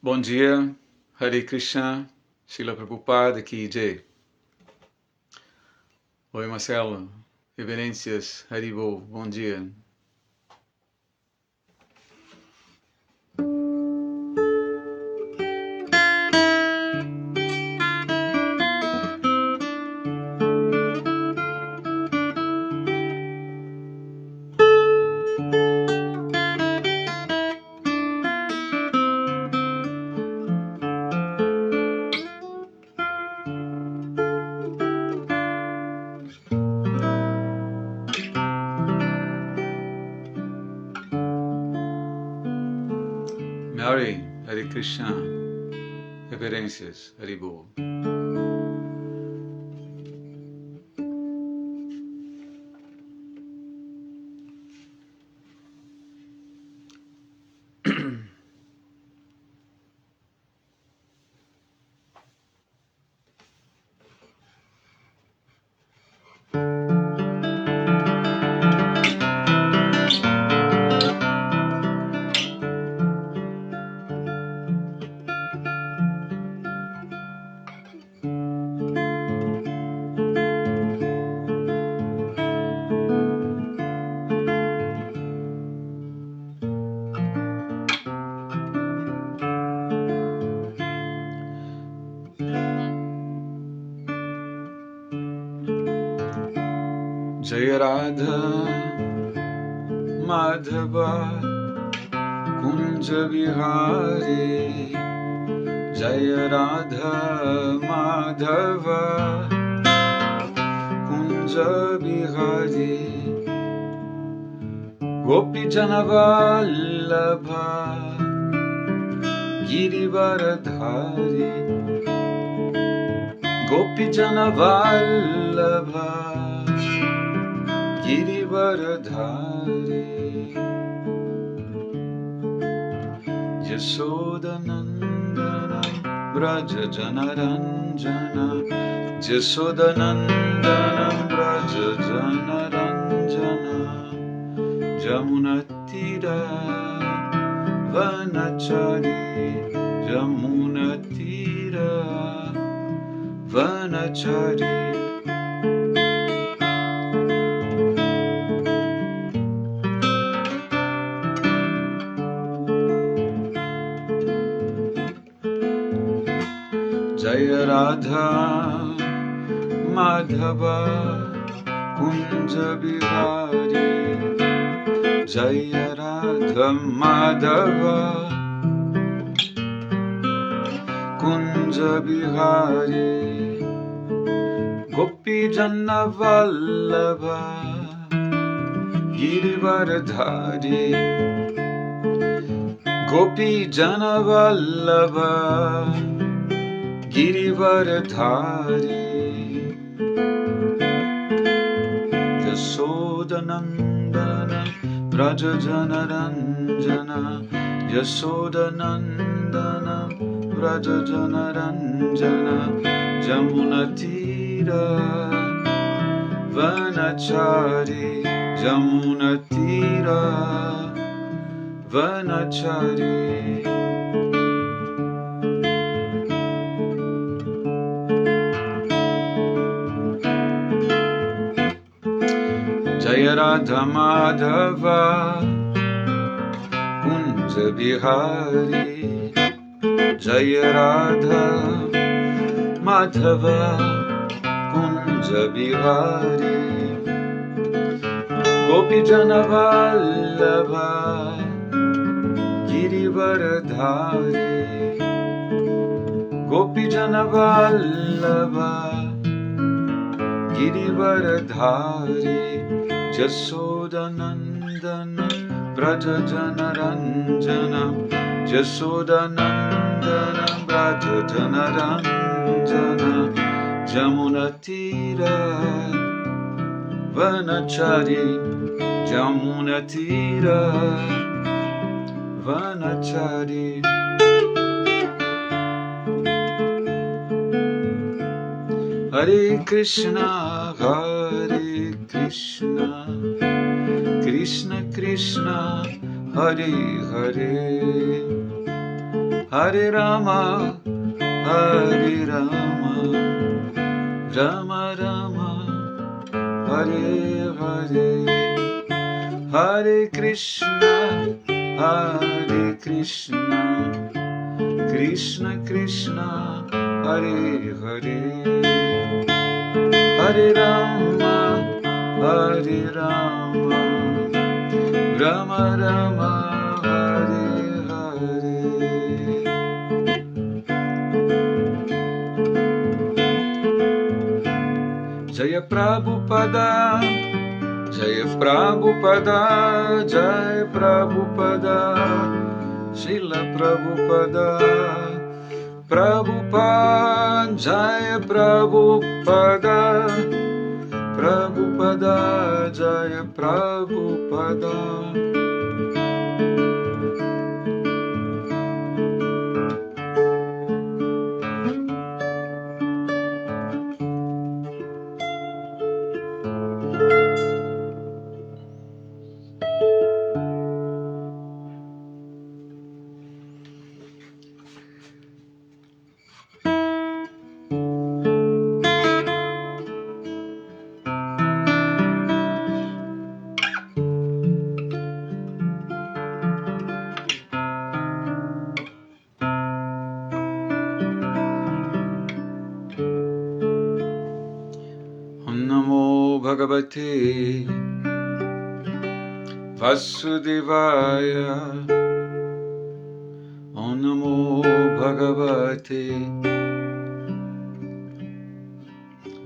Bom dia, Hare Krishna, Srila Prabhupada Ki Jai. Oi Marcelo, reverências, Haribo, bom dia. Mary, Hare Krishna, reverências, Haribo. Jaya Radha Madhava Kunja Vihari, Jaya Radha Madhava Kunja Vihari, Gopi Janavallabha Girivaradhari, Gopi Janavallabha Girivaradhari, Yasodanandana Braja Janaranjana, Yasodanandana Braja Janaranjana, Jamunatira Vanachari, Jamunatira Vanachari. Jaya Radha Madhava Kunja Vihari, Jaya Radha Madhava Kunja Vihari, Gopi Janavallabha Girivaradhari, Gopi Janavallabha Girivaradhari, Yasodanandana Braja Janaranjana, Yasodanandana Braja Janaranjana, Jamunatira Vanachari, Jamunatira Vanachari. Jaya Radha Madhava Kunja Vihari, Jaya Radha Madhava Kunja Vihari, Gopi Janavallabha Girivaradhari, Gopi Janavallabha Girivaradhari, Yasodanandana Braja Janaranjana, Yasodanandana Braja Janaranjana, Jamunatira Vanachari, Jamunatira Brahmachari. Hare Krishna, Krishna Krishna, Hare Hare, Hare Rama, Rama Rama, Hare Hare, Hare Krishna, Krishna Krishna, Hare Hare, Hare Rama, Rama Rama, Hare Hare. Jaya Prabhupada, Jaya Prabhupada, Jaya Prabhupada, Srila Prabhupada, Prabhupada, Jaya Prabhupada, Prabhupada, Jaya Prabhupada. Namo Bhagavate Vasudevaya. Om Namo Bhagavate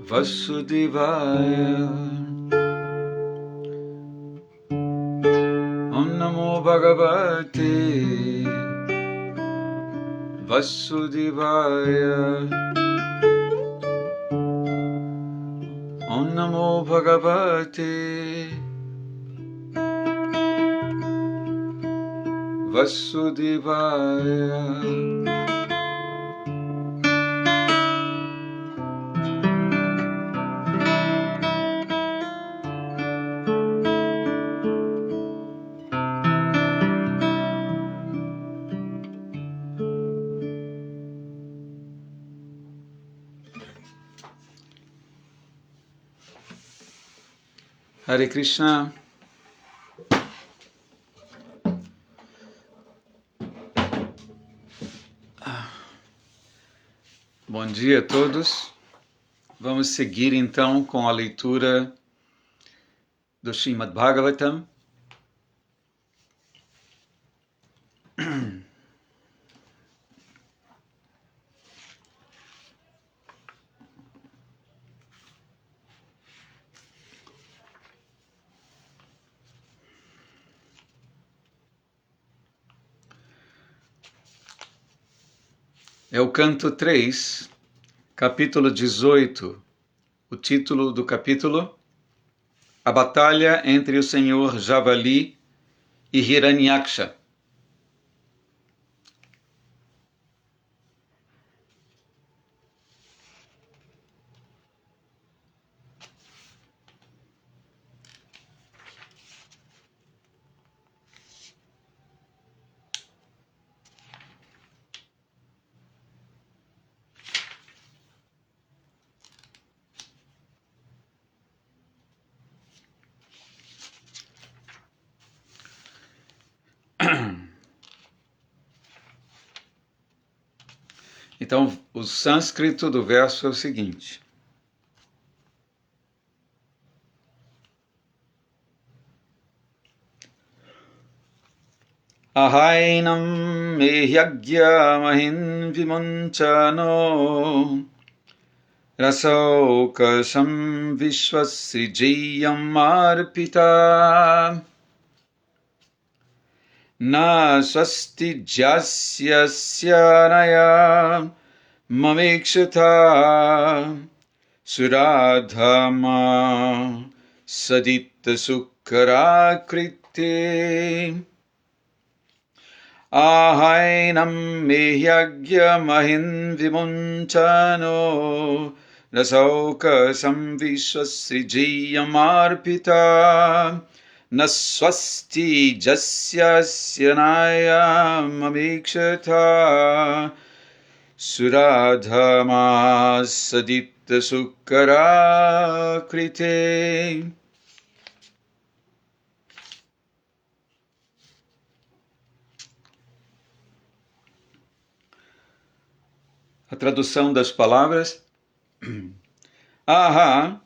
Vasudevaya. Om Namo Bhagavate Vasudevaya. Om Namo Bhagavate Vasudevaya. Hare Krishna. Bom dia a todos. Vamos seguir então com a leitura do Srimad Bhagavatam. É o canto 3, capítulo 18, o título do capítulo: A Batalha entre o Senhor Javali e Hiranyaksha. Então, o sânscrito do verso é o seguinte: Ahainam mehyagya mahin vimunchano rasaukasam vishwasrijiyam arpita na swasti jasya syanaya mamekshata suradhama sadipta sukkarakriti. Ahainam mehyagya mahin vimunchano rasauka samvishwasrijiyamarpita naswasti jasya syanaya mamikshata suradhama sadita sukara krite. A tradução das palavras. Aha,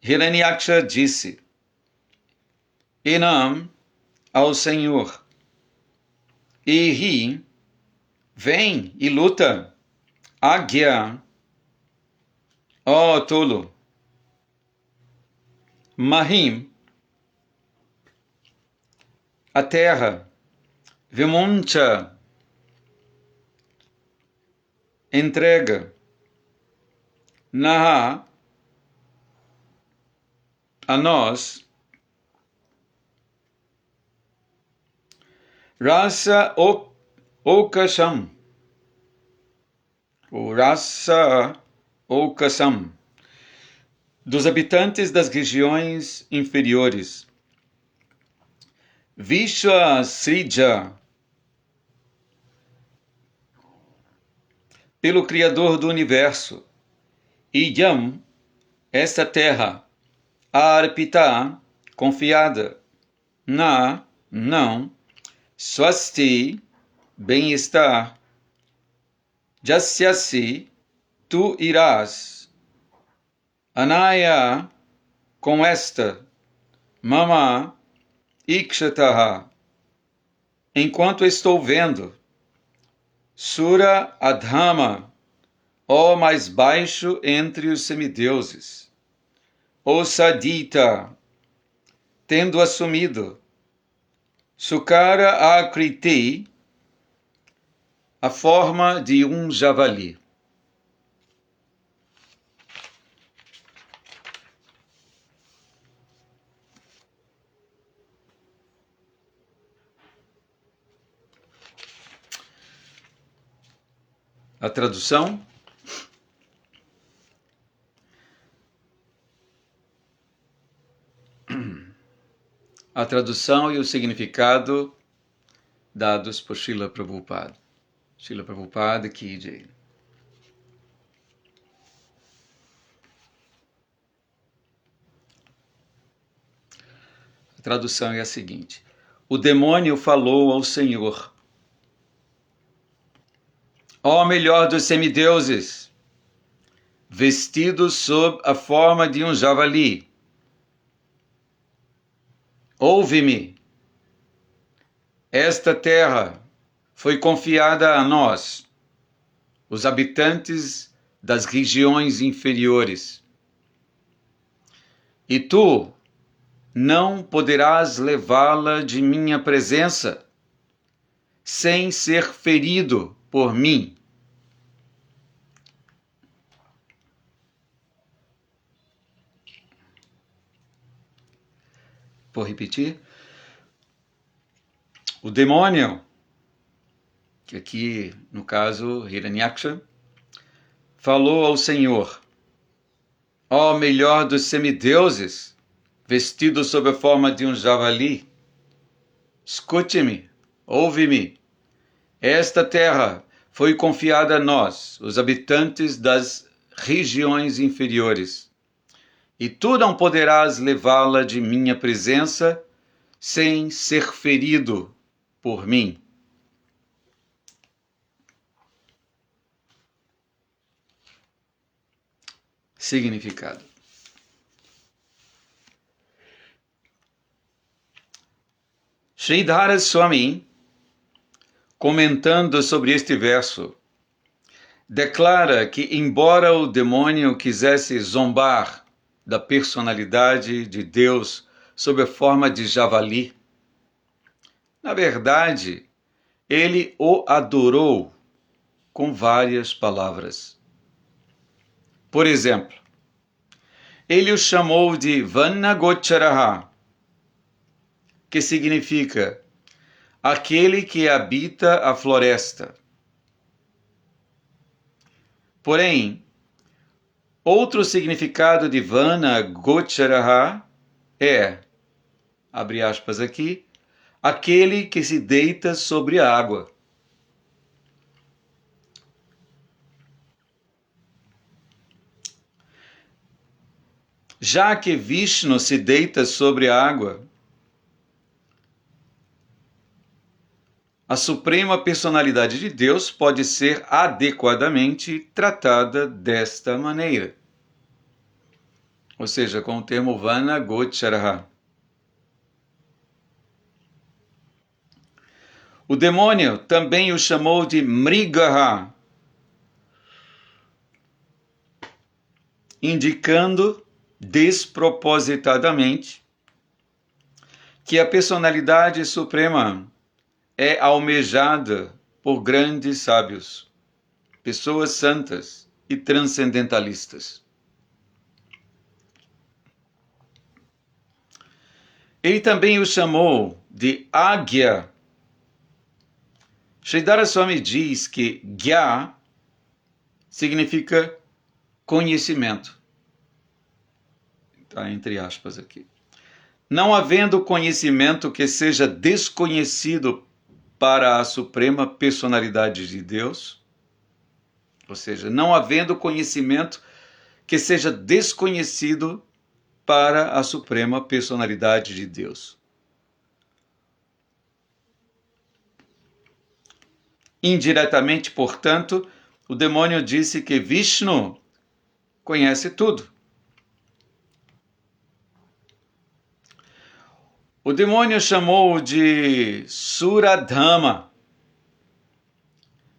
Hiranyaksha disse, Enam ao Senhor, Ehi, vem e luta, Agya, ó tolo, Mahim, a terra, Vimuncha, entrega, Naha, a nós, Rasa Okasam, ou Rasa Okasam, dos habitantes das regiões inferiores, Vishwa Srija, pelo Criador do Universo, Iyam, esta terra, Arpita, confiada, Na, não, Swasti, bem-estar, Jasyasi, tu irás, Anaya, com esta, Mama, Ikshataha, enquanto estou vendo, Sura Adhama, ó mais baixo entre os semideuses, O Sadita, tendo assumido, Sukara Akriti, a forma de um javali. A tradução. A tradução e o significado dados por Srila Prabhupada. Srila Prabhupada Ki Jai. A tradução é a seguinte: o demônio falou ao Senhor, ó melhor dos semideuses, vestido sob a forma de um javali, ouve-me, esta terra foi confiada a nós, os habitantes das regiões inferiores, e tu não poderás levá-la de minha presença sem ser ferido por mim. Vou repetir. O demônio, que aqui, no caso, Hiranyaksha, falou ao Senhor, ó melhor dos semideuses, vestido sob a forma de um javali, escute-me, ouve-me, esta terra foi confiada a nós, os habitantes das regiões inferiores, e tu não poderás levá-la de minha presença sem ser ferido por mim. Significado. Sridhara Swami, comentando sobre este verso, declara que, embora o demônio quisesse zombar da personalidade de Deus sob a forma de javali, na verdade, ele o adorou com várias palavras. Por exemplo, ele o chamou de Vanagocharaha, que significa aquele que habita a floresta. Porém, outro significado de Vana Gocharaha é, abre aspas aqui, aquele que se deita sobre a água. Já que Vishnu se deita sobre a água, a suprema personalidade de Deus pode ser adequadamente tratada desta maneira. Ou seja, com o termo Vana Gocharaha. O demônio também o chamou de Mrigaha, indicando despropositadamente que a personalidade suprema é almejada por grandes sábios, pessoas santas e transcendentalistas. Ele também o chamou de Agya. Sridhara Swami diz que Gya significa conhecimento. Está entre aspas aqui. Não havendo conhecimento que seja desconhecido para a suprema personalidade de Deus, ou seja, não havendo conhecimento que seja desconhecido para a suprema personalidade de Deus. Indiretamente, portanto, o demônio disse que Vishnu conhece tudo. O demônio chamou de Suradhama.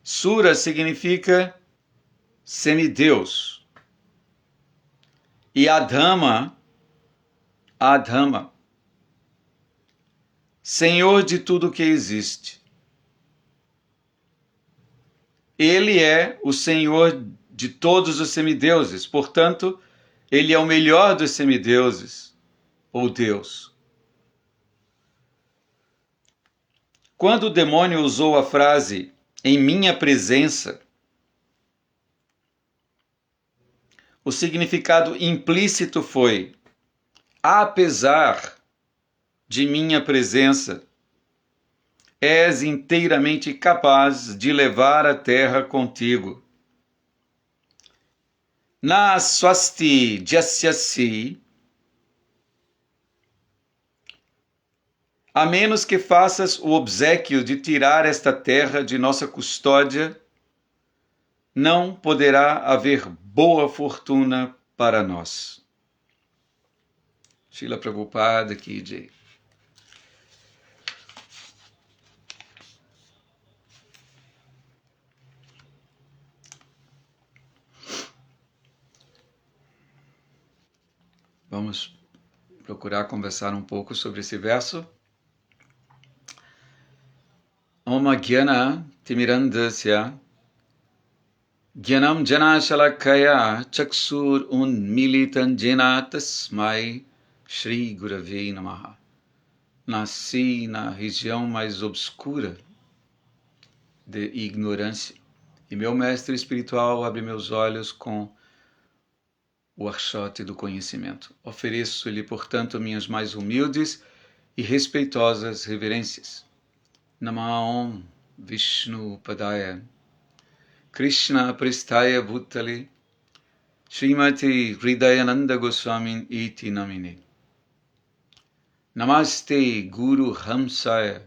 Sura significa semideus. E Adhama, senhor de tudo que existe. Ele é o senhor de todos os semideuses, portanto, ele é o melhor dos semideuses, ou Deus. Quando o demônio usou a frase "em minha presença", o significado implícito foi: apesar de minha presença, és inteiramente capaz de levar a terra contigo. Na swasti jasyasi, a menos que faças o obséquio de tirar esta terra de nossa custódia, não poderá haver boa fortuna para nós. Srila Prabhupada Ki Jai. Vamos procurar conversar um pouco sobre esse verso. Oma Gyana Timirandasya Gyanam Jana Shalakaya Chaksur Unmilitan Jena Tasmai Shri Gurave Namaha. Nasci na região mais obscura de ignorância e meu mestre espiritual abre meus olhos com o archote do conhecimento. Ofereço-lhe, portanto, minhas mais humildes e respeitosas reverências. Namaon Vishnu Padaya Krishna Prestaya Bhutale Srimati Hridayananda Goswami Iti Namine. Namaste Guru Hamsaya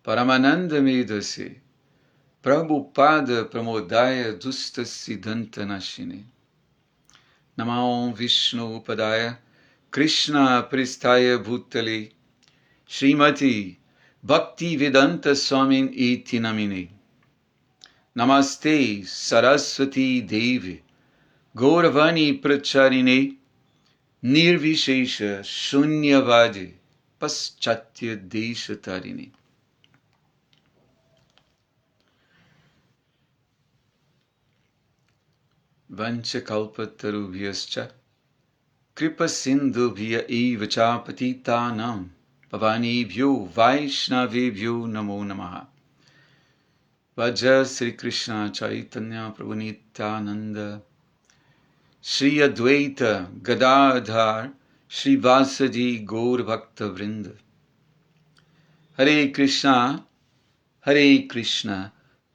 Paramananda Medase Prabhupada Pramodaya Dusta Siddhanta Nashine. Namaon Vishnu Padaya Krishna Prestaya Bhutale Srimati Bhakti Vedanta Swami Iti Namine. Namaste Saraswati Devi Gauravani Pracharine Nirvishesha Shunyavadi Paschatya Deshatarine. Vanchakalpatarubhyascha Kripa Sindhubhya Evacha Patitanam Pavanebhyo Vaishnavebhyo Namo Namaha. Vaja Sri Krishna Chaitanya Prabhu Nityananda Shri Advaita Gadadhar Shri Vasadi Gaur Bhakta Vrinda. Hare Krishna,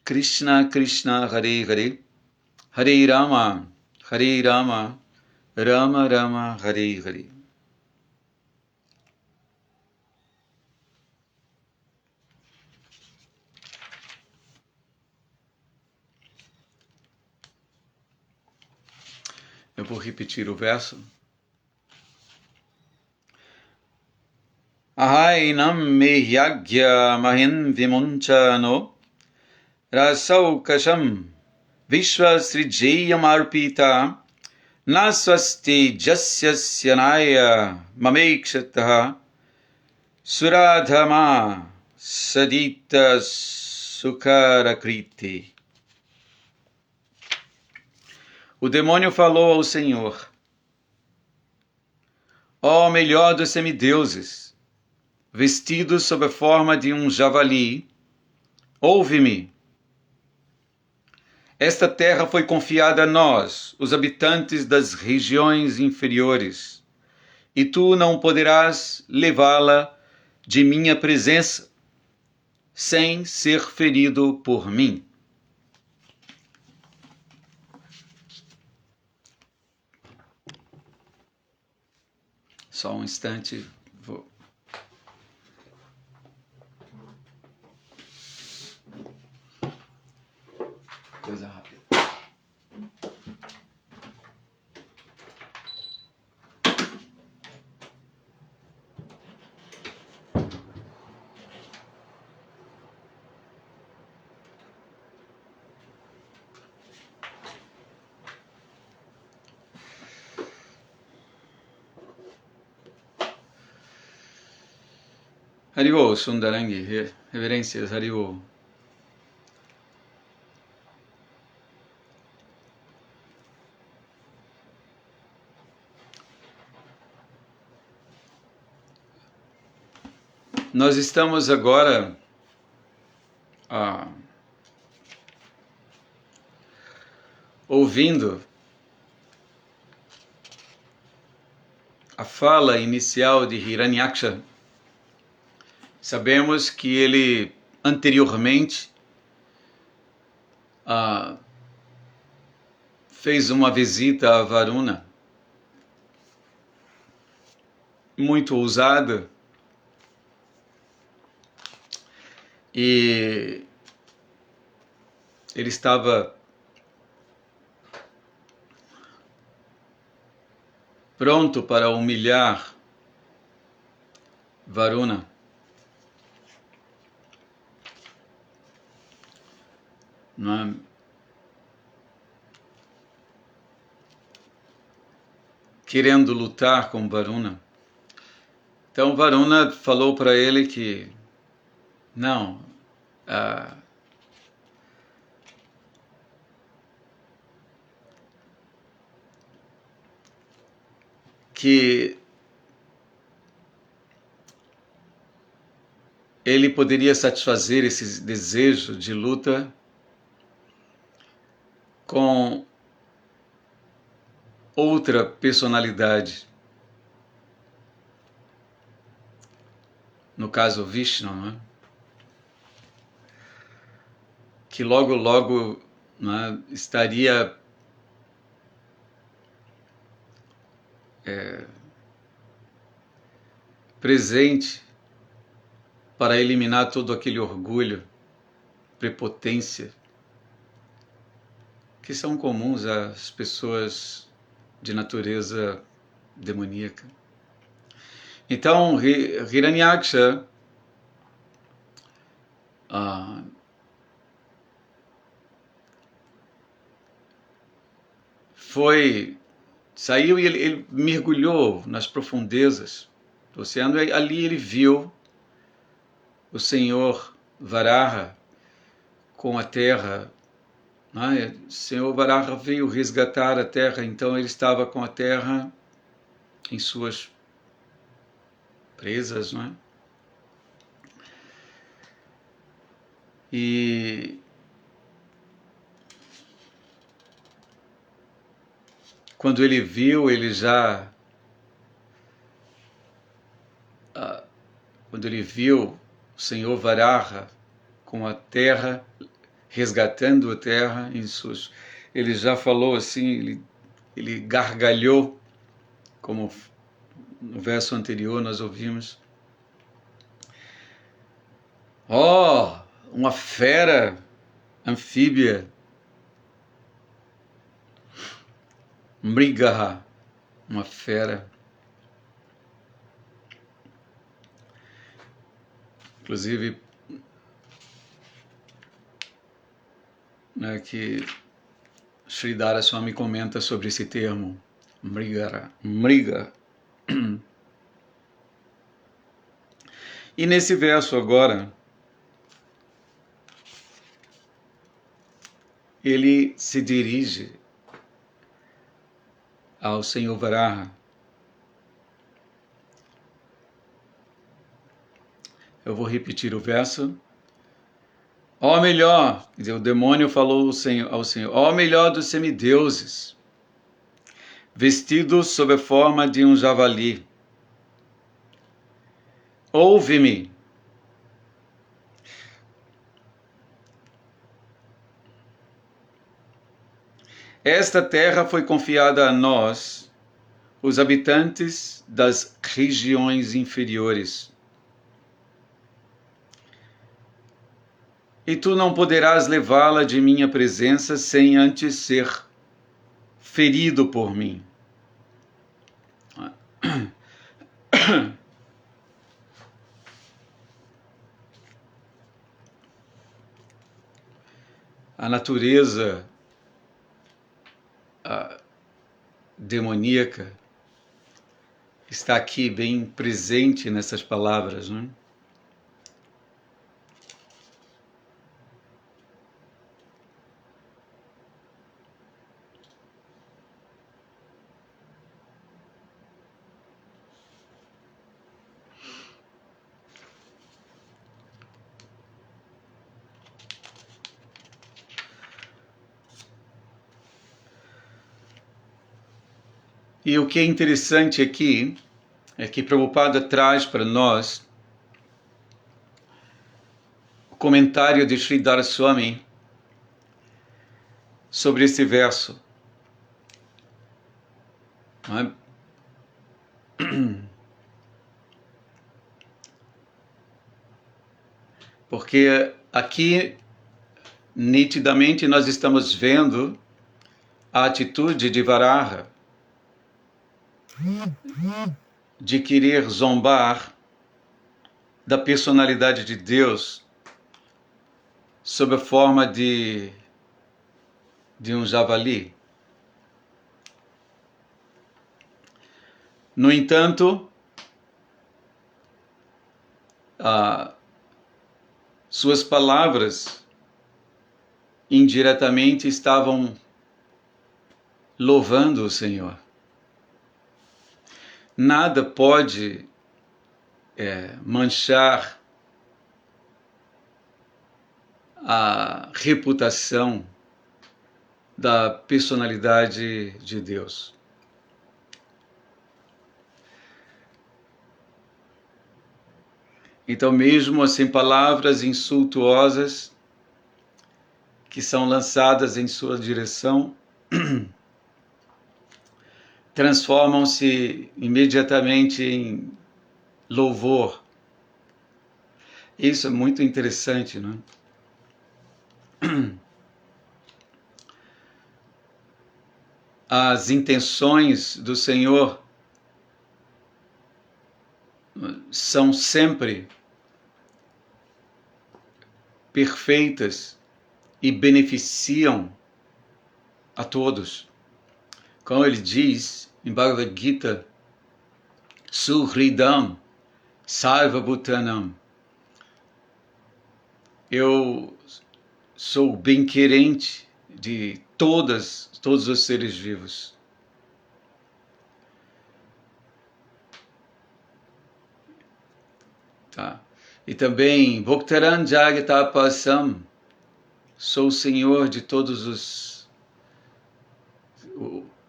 Krishna Krishna Hare Hare, Hare Rama, Rama Rama Hare Hare. Eu vou repetir o verso. Ahainam me yagya mahin vimunchano rasaukasham vishwasrijayam arpita naswasti jasyasyanaya mamekshataha suradhama sadita sukarakriti. O demônio falou ao Senhor: ó melhor dos semideuses, vestido sob a forma de um javali, ouve-me. Esta terra foi confiada a nós, os habitantes das regiões inferiores, e tu não poderás levá-la de minha presença, sem ser ferido por mim. Só um instante, vou... Coisa rápida. Haribo, Sundarangi, reverências, Haribo. Nós estamos agora ouvindo a fala inicial de Hiranyaksha. Sabemos que ele anteriormente fez uma visita a Varuna muito ousada e ele estava pronto para humilhar Varuna. Não é? Querendo lutar com Varuna. Então Varuna falou para ele que não, que ele poderia satisfazer esse desejo de luta com outra personalidade, no caso Vishnu, não é? Que logo, logo, não é, estaria presente para eliminar todo aquele orgulho, prepotência, que são comuns às pessoas de natureza demoníaca. Então, Hiranyaksha saiu e ele mergulhou nas profundezas do oceano, e ali ele viu o Senhor Varaha com a terra. O Senhor Varaha veio resgatar a terra, então ele estava com a terra em suas presas, não é? E quando ele viu, quando ele viu o Senhor Varaha com a terra, resgatando a terra, ele já falou assim, ele gargalhou, como no verso anterior nós ouvimos. Oh, uma fera anfíbia, Mrigaha, uma fera. Inclusive, né, que Sridhara Swami comenta sobre esse termo, Mriga. E nesse verso agora, ele se dirige ao Senhor Varaha. Eu vou repetir o verso. Ó melhor, quer dizer, o demônio falou ao Senhor, ó melhor dos semideuses, vestido sob a forma de um javali. Ouve-me. Esta terra foi confiada a nós, os habitantes das regiões inferiores. E tu não poderás levá-la de minha presença sem antes ser ferido por mim. A natureza demoníaca está aqui bem presente nessas palavras, né? E o que é interessante aqui é que Prabhupada traz para nós o comentário de Sridhara Swami sobre esse verso. Não é? Porque aqui, nitidamente, nós estamos vendo a atitude de Varaha de querer zombar da personalidade de Deus sob a forma de um javali. No entanto, suas palavras indiretamente estavam louvando o Senhor. Nada pode manchar a reputação da personalidade de Deus. Então, mesmo assim, palavras insultuosas que são lançadas em sua direção transformam-se imediatamente em louvor. Isso é muito interessante, não é? As intenções do Senhor são sempre perfeitas e beneficiam a todos. Como ele diz em Bhagavad Gita, Suhridam Sarva Bhutanam. Eu sou bem-querente de todos os seres vivos. Tá? E também Bhoktaran Jagatapasam, sou o Senhor de todos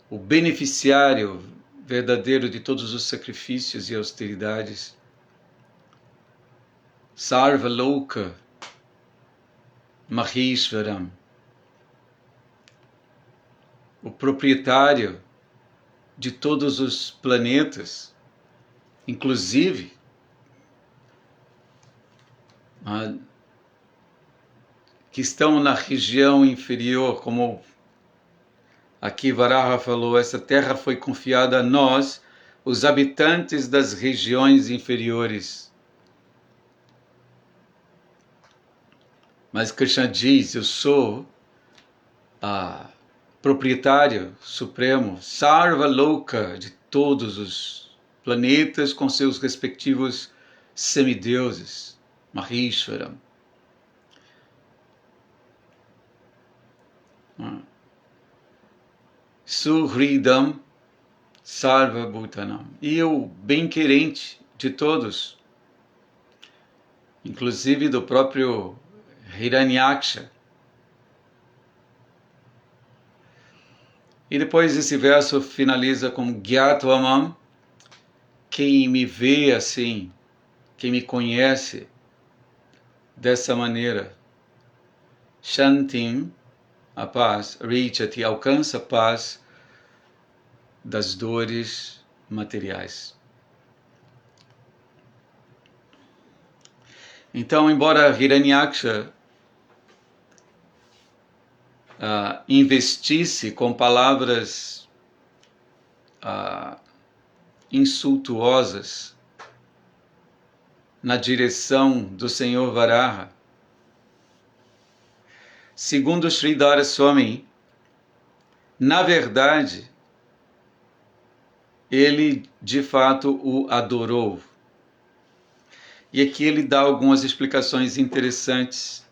o beneficiário verdadeiro de todos os sacrifícios e austeridades. Sarva Loka Maheshwaram, o proprietário de todos os planetas, inclusive que estão na região inferior, como aqui Varaha falou, essa terra foi confiada a nós, os habitantes das regiões inferiores. Mas Krishna diz, eu sou proprietário supremo, Sarva Loka, de todos os planetas com seus respectivos semideuses, Maheshwaram. Suhridam Sarva Bhutanam. E o bem-querente de todos, inclusive do próprio Hiranyaksha. E depois esse verso finaliza com Gyatvamam, quem me vê assim, quem me conhece dessa maneira, Shantim, a paz, Richati, alcança a paz das dores materiais. Então, embora Hiranyaksha investisse com palavras insultuosas na direção do Senhor Varaha, segundo Sridhara Swami, na verdade, ele de fato o adorou. E aqui ele dá algumas explicações interessantes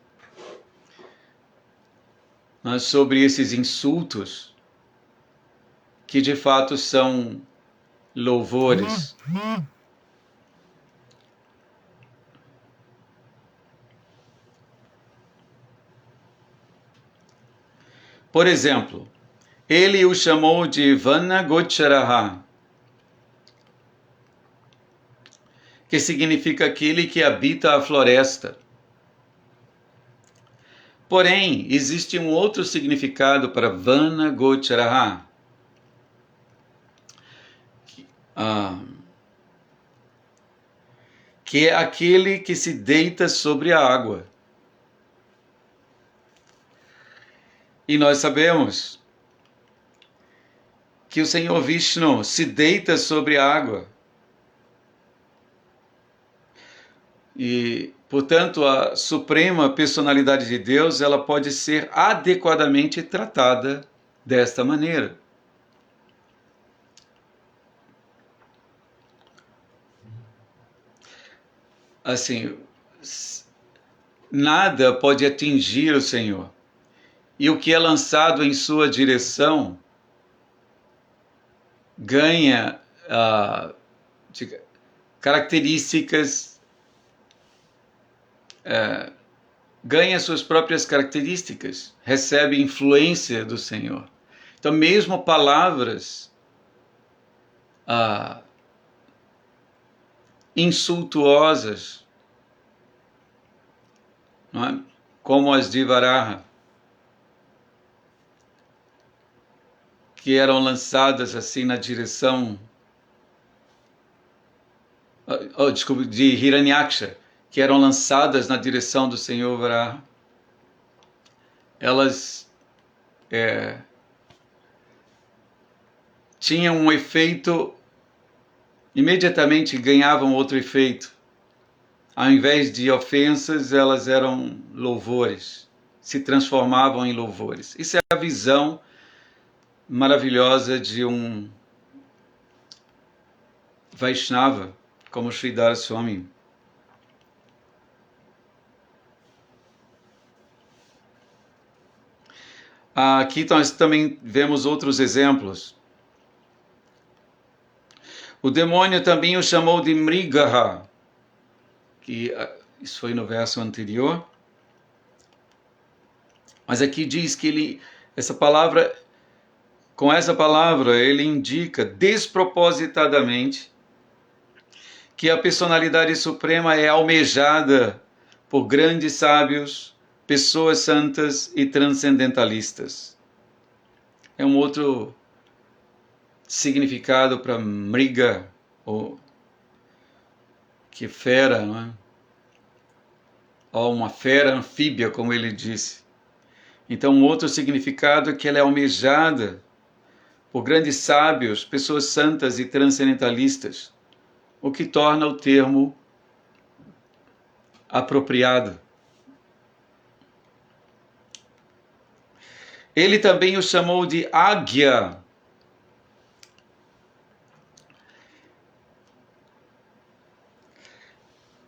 sobre esses insultos, que de fato são louvores. Por exemplo, ele o chamou de Vana Gocharaha, que significa aquele que habita a floresta. Porém, existe um outro significado para Vana Gocharaha, que é aquele que se deita sobre a água. E nós sabemos que o Senhor Vishnu se deita sobre a água. E, portanto, a suprema personalidade de Deus, ela pode ser adequadamente tratada desta maneira. Assim, nada pode atingir o Senhor. E o que é lançado em sua direção ganha características, ganha suas próprias características, recebe influência do Senhor. Então, mesmo palavras insultuosas, não é? Como as de Varaha, que eram lançadas assim na direção, de Hiranyaksha, que eram lançadas na direção do Senhor Varaha, elas tinham um efeito, imediatamente ganhavam outro efeito. Ao invés de ofensas, elas eram louvores, se transformavam em louvores. Isso é a visão maravilhosa de um Vaishnava, como Sridhara Swami. Aqui nós também vemos outros exemplos. O demônio também o chamou de Mrigaha, que Isso foi no verso anterior. Mas aqui diz que com essa palavra, ele indica despropositadamente que a personalidade suprema é almejada por grandes sábios, pessoas santas e transcendentalistas. É um outro significado para mriga, ou que fera, não é? Ou uma fera anfíbia, como ele disse. Então, um outro significado é que ela é almejada por grandes sábios, pessoas santas e transcendentalistas, o que torna o termo apropriado. Ele também o chamou de águia.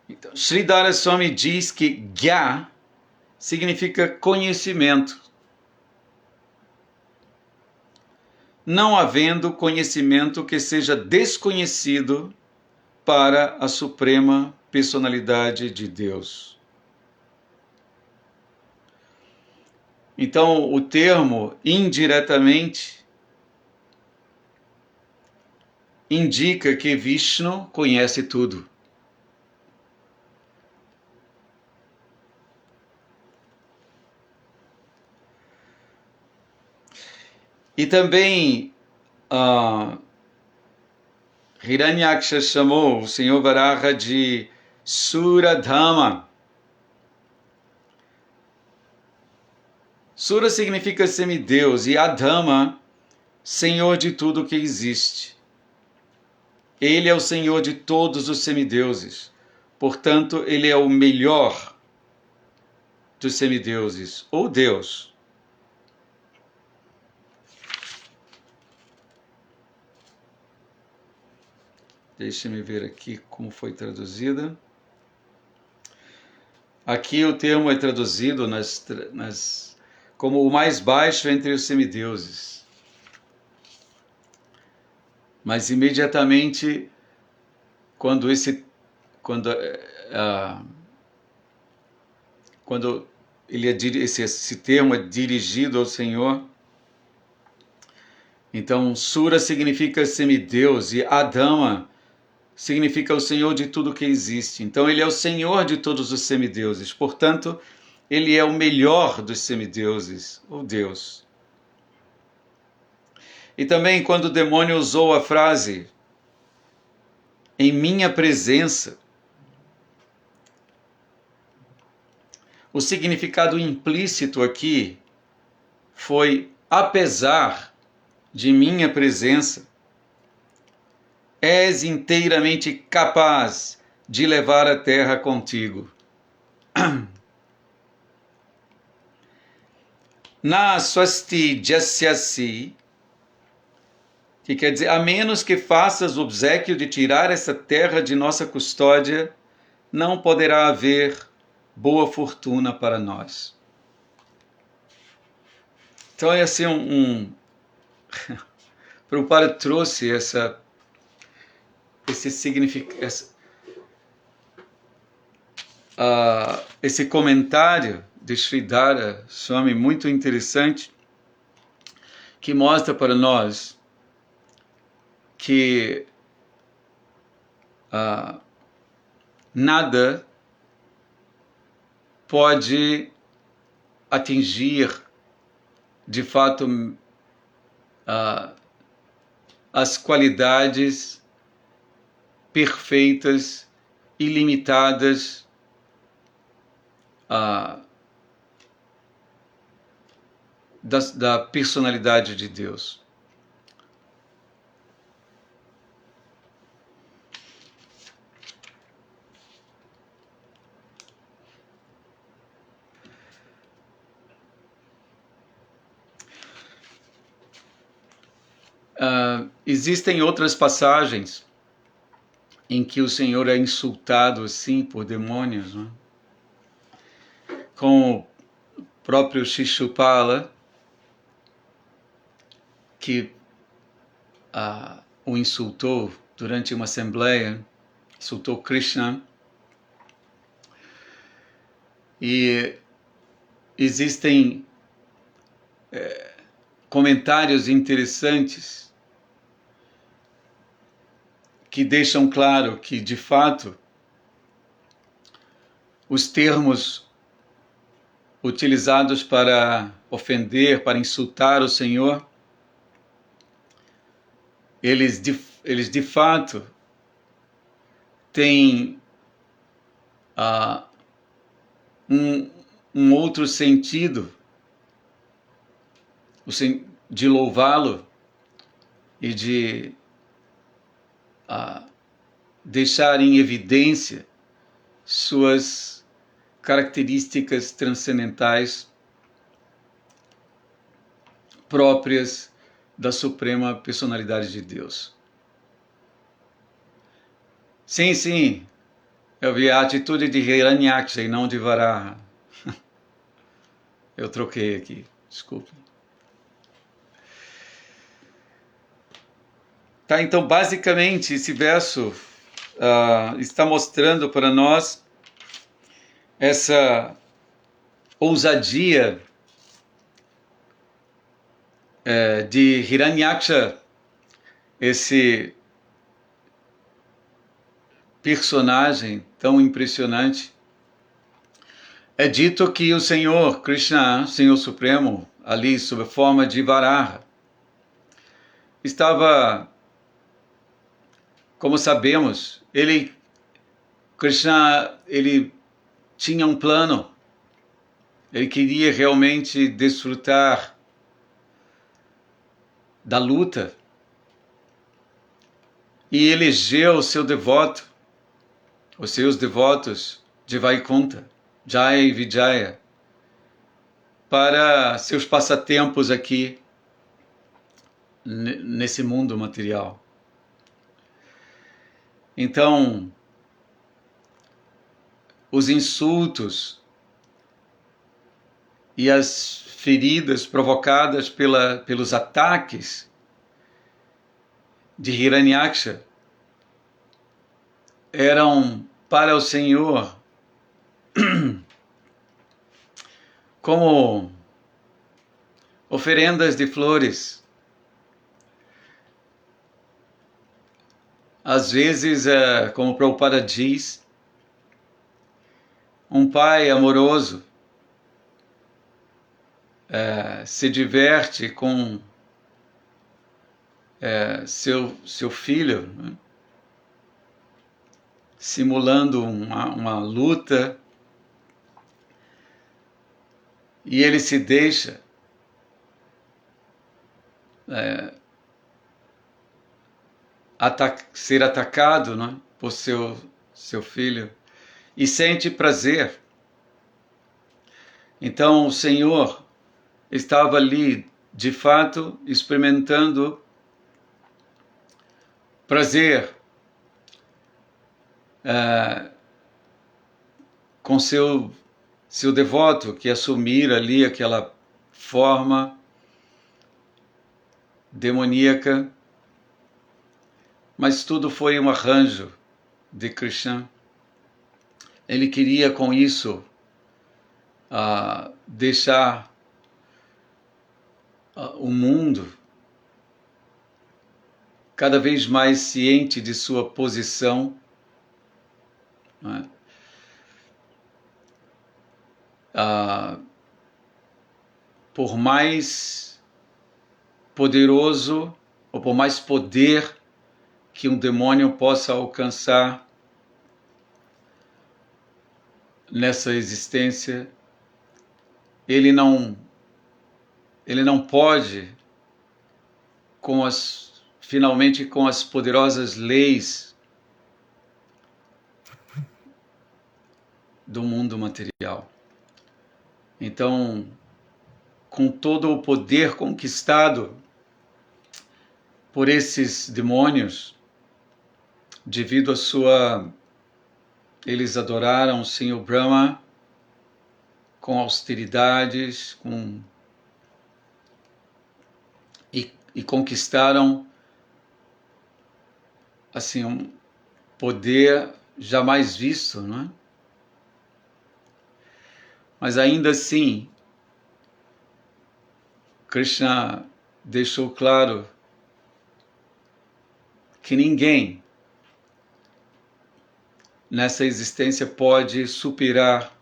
Então, Sridhara Swami diz que Gya significa conhecimento. Não havendo conhecimento que seja desconhecido para a suprema personalidade de Deus. Então, o termo indiretamente indica que Vishnu conhece tudo. E também Hiranyaksha chamou o Senhor Varaha de Suradhama. Sura significa semideus e Adhama, senhor de tudo que existe. Ele é o senhor de todos os semideuses. Portanto, ele é o melhor dos semideuses, ou Deus. Deixe-me ver aqui como foi traduzida. Aqui o termo é traduzido como o mais baixo entre os semideuses. Mas imediatamente, quando esse termo é dirigido ao Senhor, então Sura significa semideus e Adama significa o Senhor de tudo que existe. Então ele é o Senhor de todos os semideuses. Portanto, ele é o melhor dos semideuses, ou Deus. E também quando o demônio usou a frase em minha presença, o significado implícito aqui foi apesar de minha presença, és inteiramente capaz de levar a terra contigo. Na swasti jasyasi, que quer dizer, a menos que faças o obséquio de tirar essa terra de nossa custódia, não poderá haver boa fortuna para nós. Então é assim Prabhupada trouxe esse comentário de Sridhara Swami muito interessante, que mostra para nós que nada pode atingir de fato as qualidades perfeitas, ilimitadas da personalidade de Deus. Existem outras passagens em que o Senhor é insultado assim por demônios, não é? Com o próprio Shishupala, que o insultou durante uma assembleia, insultou Krishna. E existem comentários interessantes que deixam claro que, de fato, os termos utilizados para ofender, para insultar o Senhor, eles de fato têm um outro sentido, de louvá-lo e de deixar em evidência suas características transcendentais próprias da suprema personalidade de Deus. Sim, eu vi a atitude de Hiranyaksha e não de Varaha. Eu troquei aqui, desculpe. Tá, então, basicamente, esse verso está mostrando para nós essa ousadia de Hiranyaksha, esse personagem tão impressionante. É dito que o Senhor Krishna, Senhor Supremo, ali sob a forma de Varaha, estava, como sabemos, Krishna, ele tinha um plano, ele queria realmente desfrutar da luta e elegeu o seu devoto, os seus devotos de Vaikunta, Jaya e Vijaya, para seus passatempos aqui nesse mundo material. Então, os insultos e as feridas provocadas pelos ataques de Hiranyaksha eram para o Senhor como oferendas de flores. Às vezes, como Prabhupada diz, um pai amoroso se diverte com seu filho, né? Simulando uma luta, e ele se deixa ser atacado, né, por seu filho, e sente prazer. Então o Senhor estava ali, de fato, experimentando prazer com seu devoto, que assumir ali aquela forma demoníaca, mas tudo foi um arranjo de Krishna. Ele queria com isso deixar o mundo cada vez mais ciente de sua posição, né? Por mais poderoso ou por mais poder que um demônio possa alcançar nessa existência, ele não pode, finalmente com as poderosas leis do mundo material. Então, com todo o poder conquistado por esses demônios, devido eles adoraram o Senhor Brahma com austeridades, e conquistaram assim um poder jamais visto, não é? Mas ainda assim, Krishna deixou claro que ninguém nessa existência pode superar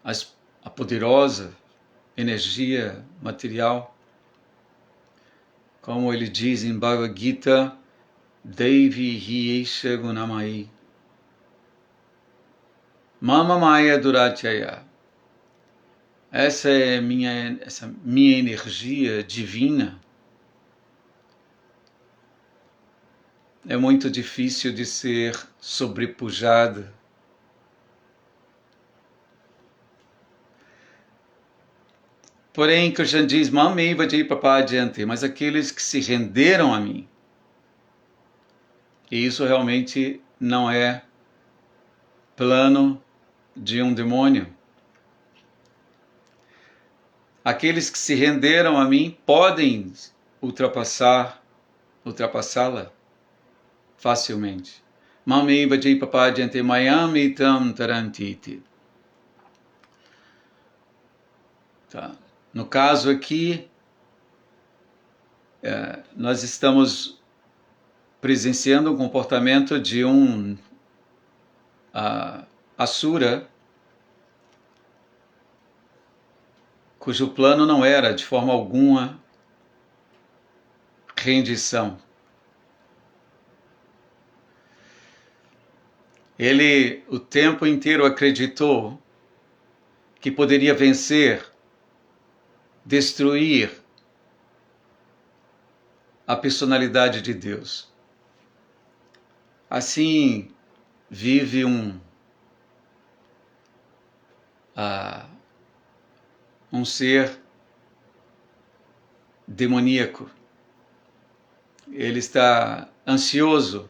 a poderosa energia material. Como ele diz em Bhagavad Gita, Devi Hiesha Gunamai Mama Maya Durachaya. Essa minha energia divina é muito difícil de ser sobrepujada. Porém, Krishna diz, Mameva Jaipapadyanti, mas aqueles que se renderam a mim. E isso realmente não é plano de um demônio. Aqueles que se renderam a mim podem ultrapassá-la facilmente. Mameva Jaipapadyanti Mayamitam Tarantiti. Tá. No caso aqui, nós estamos presenciando um comportamento de um Asura, cujo plano não era, de forma alguma, rendição. Ele o tempo inteiro acreditou que poderia vencer, destruir a personalidade de Deus. Assim vive um ser demoníaco. Ele está ansioso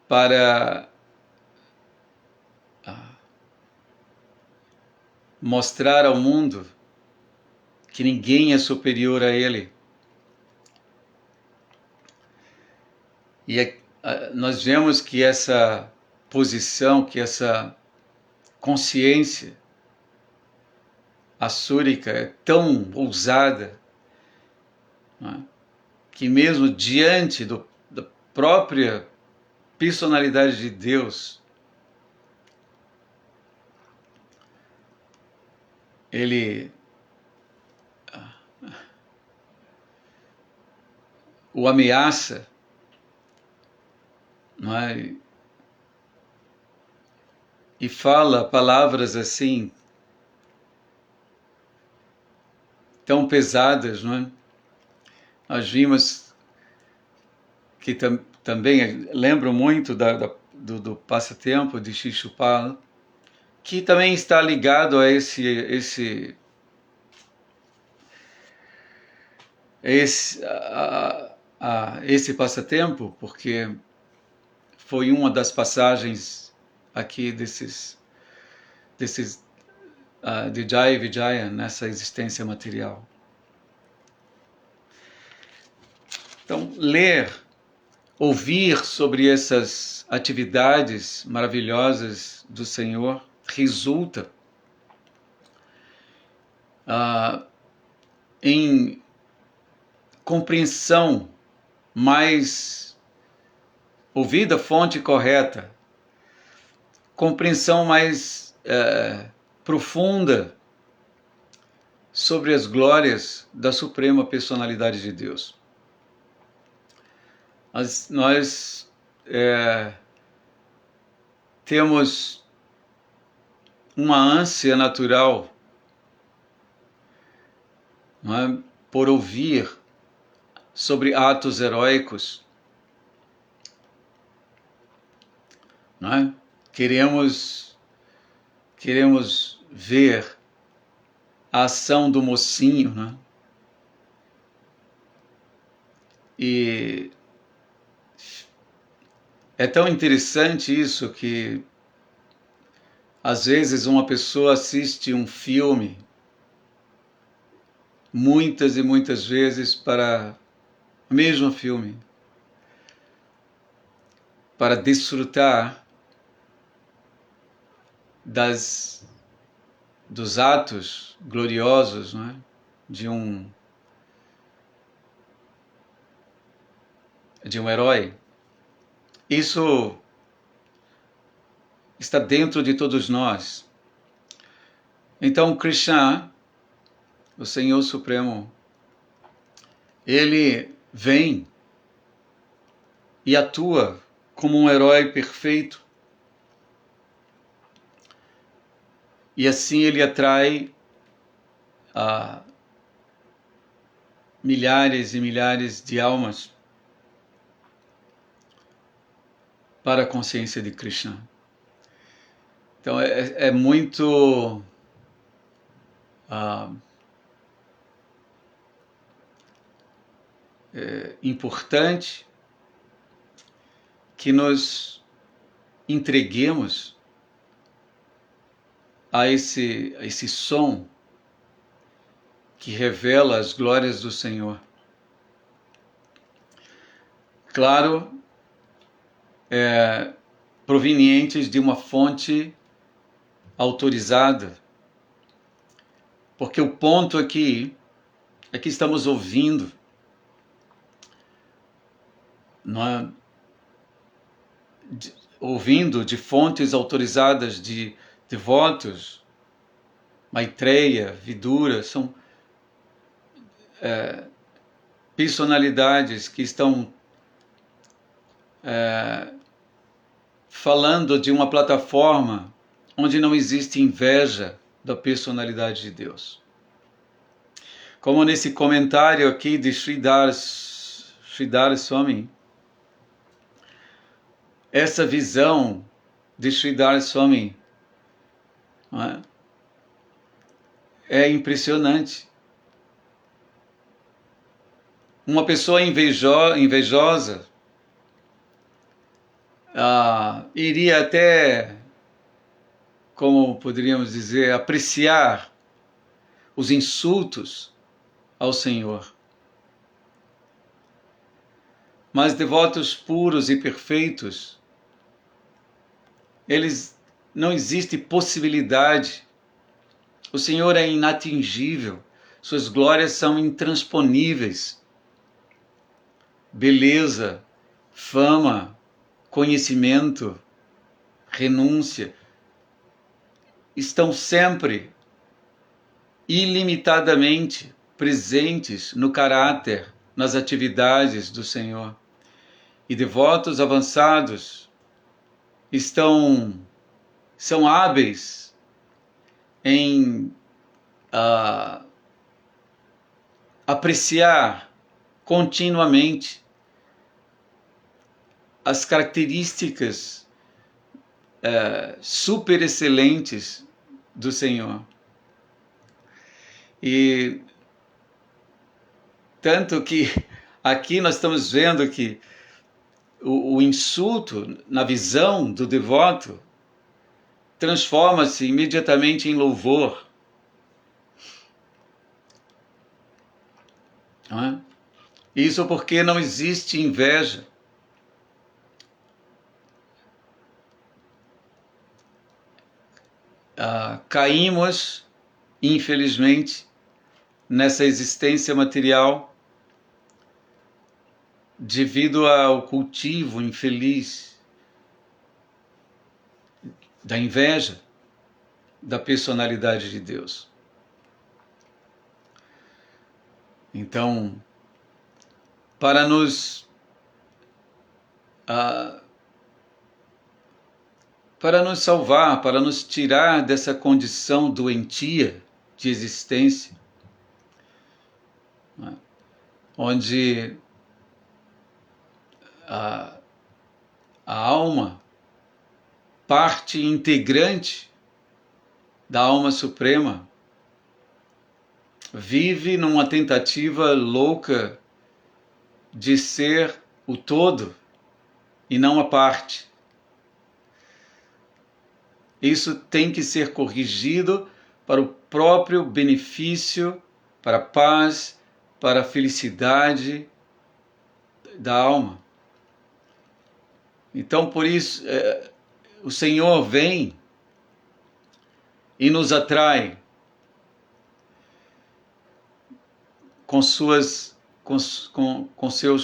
para mostrar ao mundo que ninguém é superior a ele. E nós vemos que essa posição, que essa consciência assúrica é tão ousada, que mesmo diante da própria personalidade de Deus, ele o ameaça, não é? E fala palavras assim tão pesadas, não é? Nós vimos que também lembro muito do passatempo de Shishupala, que também está ligado a esse passatempo, porque foi uma das passagens aqui desses de Jaya Vijaya nessa existência material. Então, ler, ouvir sobre essas atividades maravilhosas do Senhor resulta em compreensão mais ouvida, fonte correta, compreensão mais profunda sobre as glórias da Suprema Personalidade de Deus. Nós temos uma ânsia natural, não é, por ouvir sobre atos heróicos, não é? Queremos ver a ação do mocinho, né? E é tão interessante isso que às vezes uma pessoa assiste um filme muitas e muitas vezes para o mesmo filme, para desfrutar dos atos gloriosos, não é? de um herói. Isso está dentro de todos nós. Então, Krishna, o Senhor Supremo, ele vem e atua como um herói perfeito. E assim ele atrai milhares e milhares de almas para a consciência de Krishna. Então é muito importante que nos entreguemos a esse som que revela as glórias do Senhor. Claro, provenientes de uma fonte autorizada, porque o ponto aqui é que estamos ouvindo, ouvindo de fontes autorizadas de devotos, Maitreya, Vidura, são personalidades que estão falando de uma plataforma onde não existe inveja da personalidade de Deus. Como nesse comentário aqui de Sridhar Swami, essa visão de Sridhar Swami é impressionante. Uma pessoa invejosa iria até, como poderíamos dizer, apreciar os insultos ao Senhor. Mas devotos puros e perfeitos, eles não existe possibilidade. O Senhor é inatingível, suas glórias são intransponíveis. Beleza, fama, conhecimento, renúncia, estão sempre ilimitadamente presentes no caráter, nas atividades do Senhor. E devotos avançados são hábeis em apreciar continuamente as características super excelentes do Senhor. E tanto que aqui nós estamos vendo que o insulto na visão do devoto transforma-se imediatamente em louvor. Não é? Isso porque não existe inveja. Caímos, infelizmente, nessa existência material devido ao cultivo infeliz da inveja da personalidade de Deus. Então, para nos salvar, para nos tirar dessa condição doentia de existência, onde a alma, parte integrante da alma suprema, vive numa tentativa louca de ser o todo e não a parte. Isso tem que ser corrigido para o próprio benefício, para a paz, para a felicidade da alma. Então, por isso, o Senhor vem e nos atrai com seus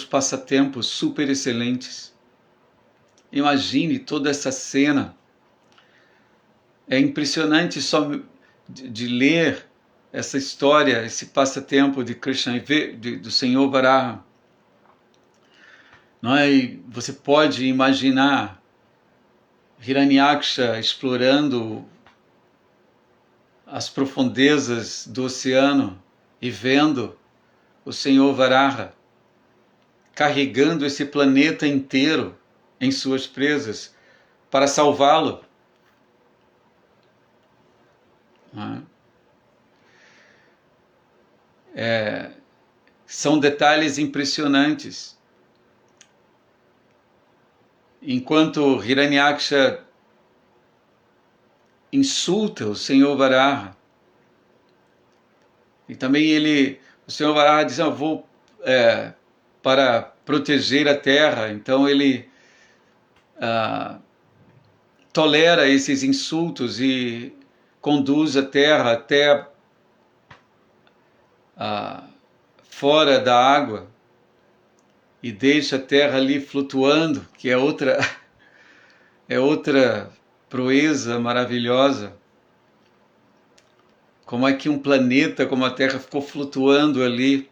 passatempos super excelentes. Imagine toda essa cena. É impressionante só de ler essa história, esse passatempo de Krishna, do Senhor Varaha. Não é? E você pode imaginar Hiranyaksha explorando as profundezas do oceano e vendo o Senhor Varaha carregando esse planeta inteiro em suas presas para salvá-lo. São detalhes impressionantes. Enquanto Hiranyaksha insulta o Senhor Varaha, e também o Senhor Varaha diz, eu vou para proteger a terra, então ele tolera esses insultos e conduz a terra até fora da água e deixa a terra ali flutuando, que é outra proeza maravilhosa. Como é que um planeta como a Terra ficou flutuando ali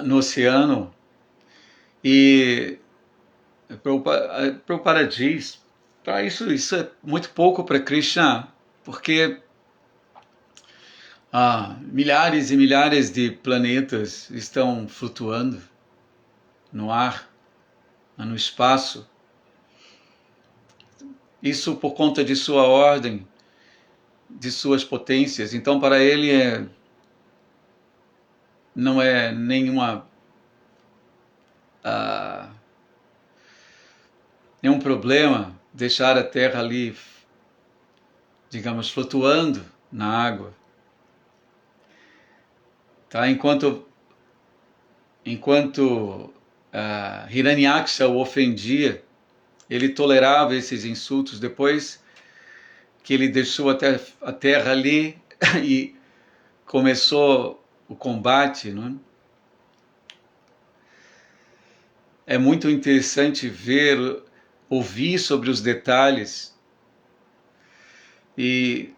no oceano? E Prabhupada diz, isso é muito pouco para Krishna, porque milhares e milhares de planetas estão flutuando no ar, no espaço. Isso por conta de sua ordem, de suas potências. Então, para ele não é nenhum problema deixar a Terra ali, digamos, flutuando na água. Tá? Enquanto Hiranyaksha o ofendia, ele tolerava esses insultos. Depois que ele deixou a terra ali e começou o combate, não é? É muito interessante ouvir sobre os detalhes, e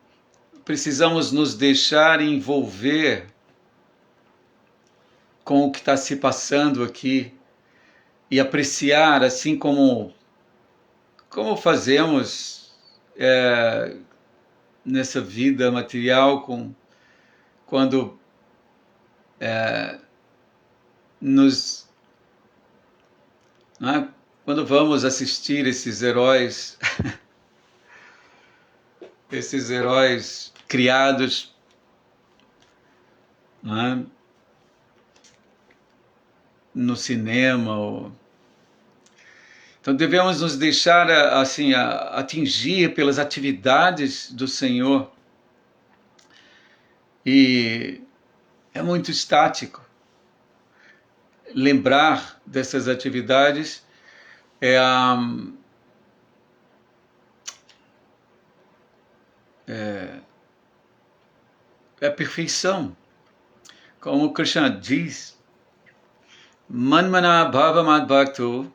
precisamos nos deixar envolver com o que está se passando aqui e apreciar, assim como fazemos nessa vida material, quando quando vamos assistir esses heróis, esses heróis criados, no cinema. Então devemos nos deixar assim atingir pelas atividades do Senhor, e é muito estático. Lembrar dessas atividades é a perfeição. Como Krishna diz, Manmana Bhava Mad Bhakto,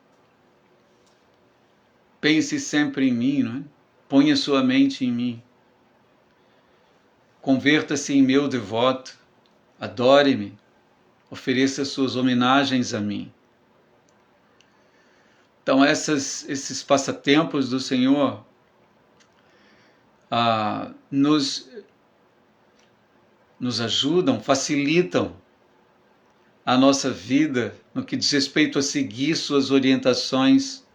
pense sempre em mim, não é? Ponha sua mente em mim. Converta-se em meu devoto, adore-me, ofereça suas homenagens a mim. Então esses passatempos do Senhor nos ajudam, facilitam a nossa vida no que diz respeito a seguir suas orientações,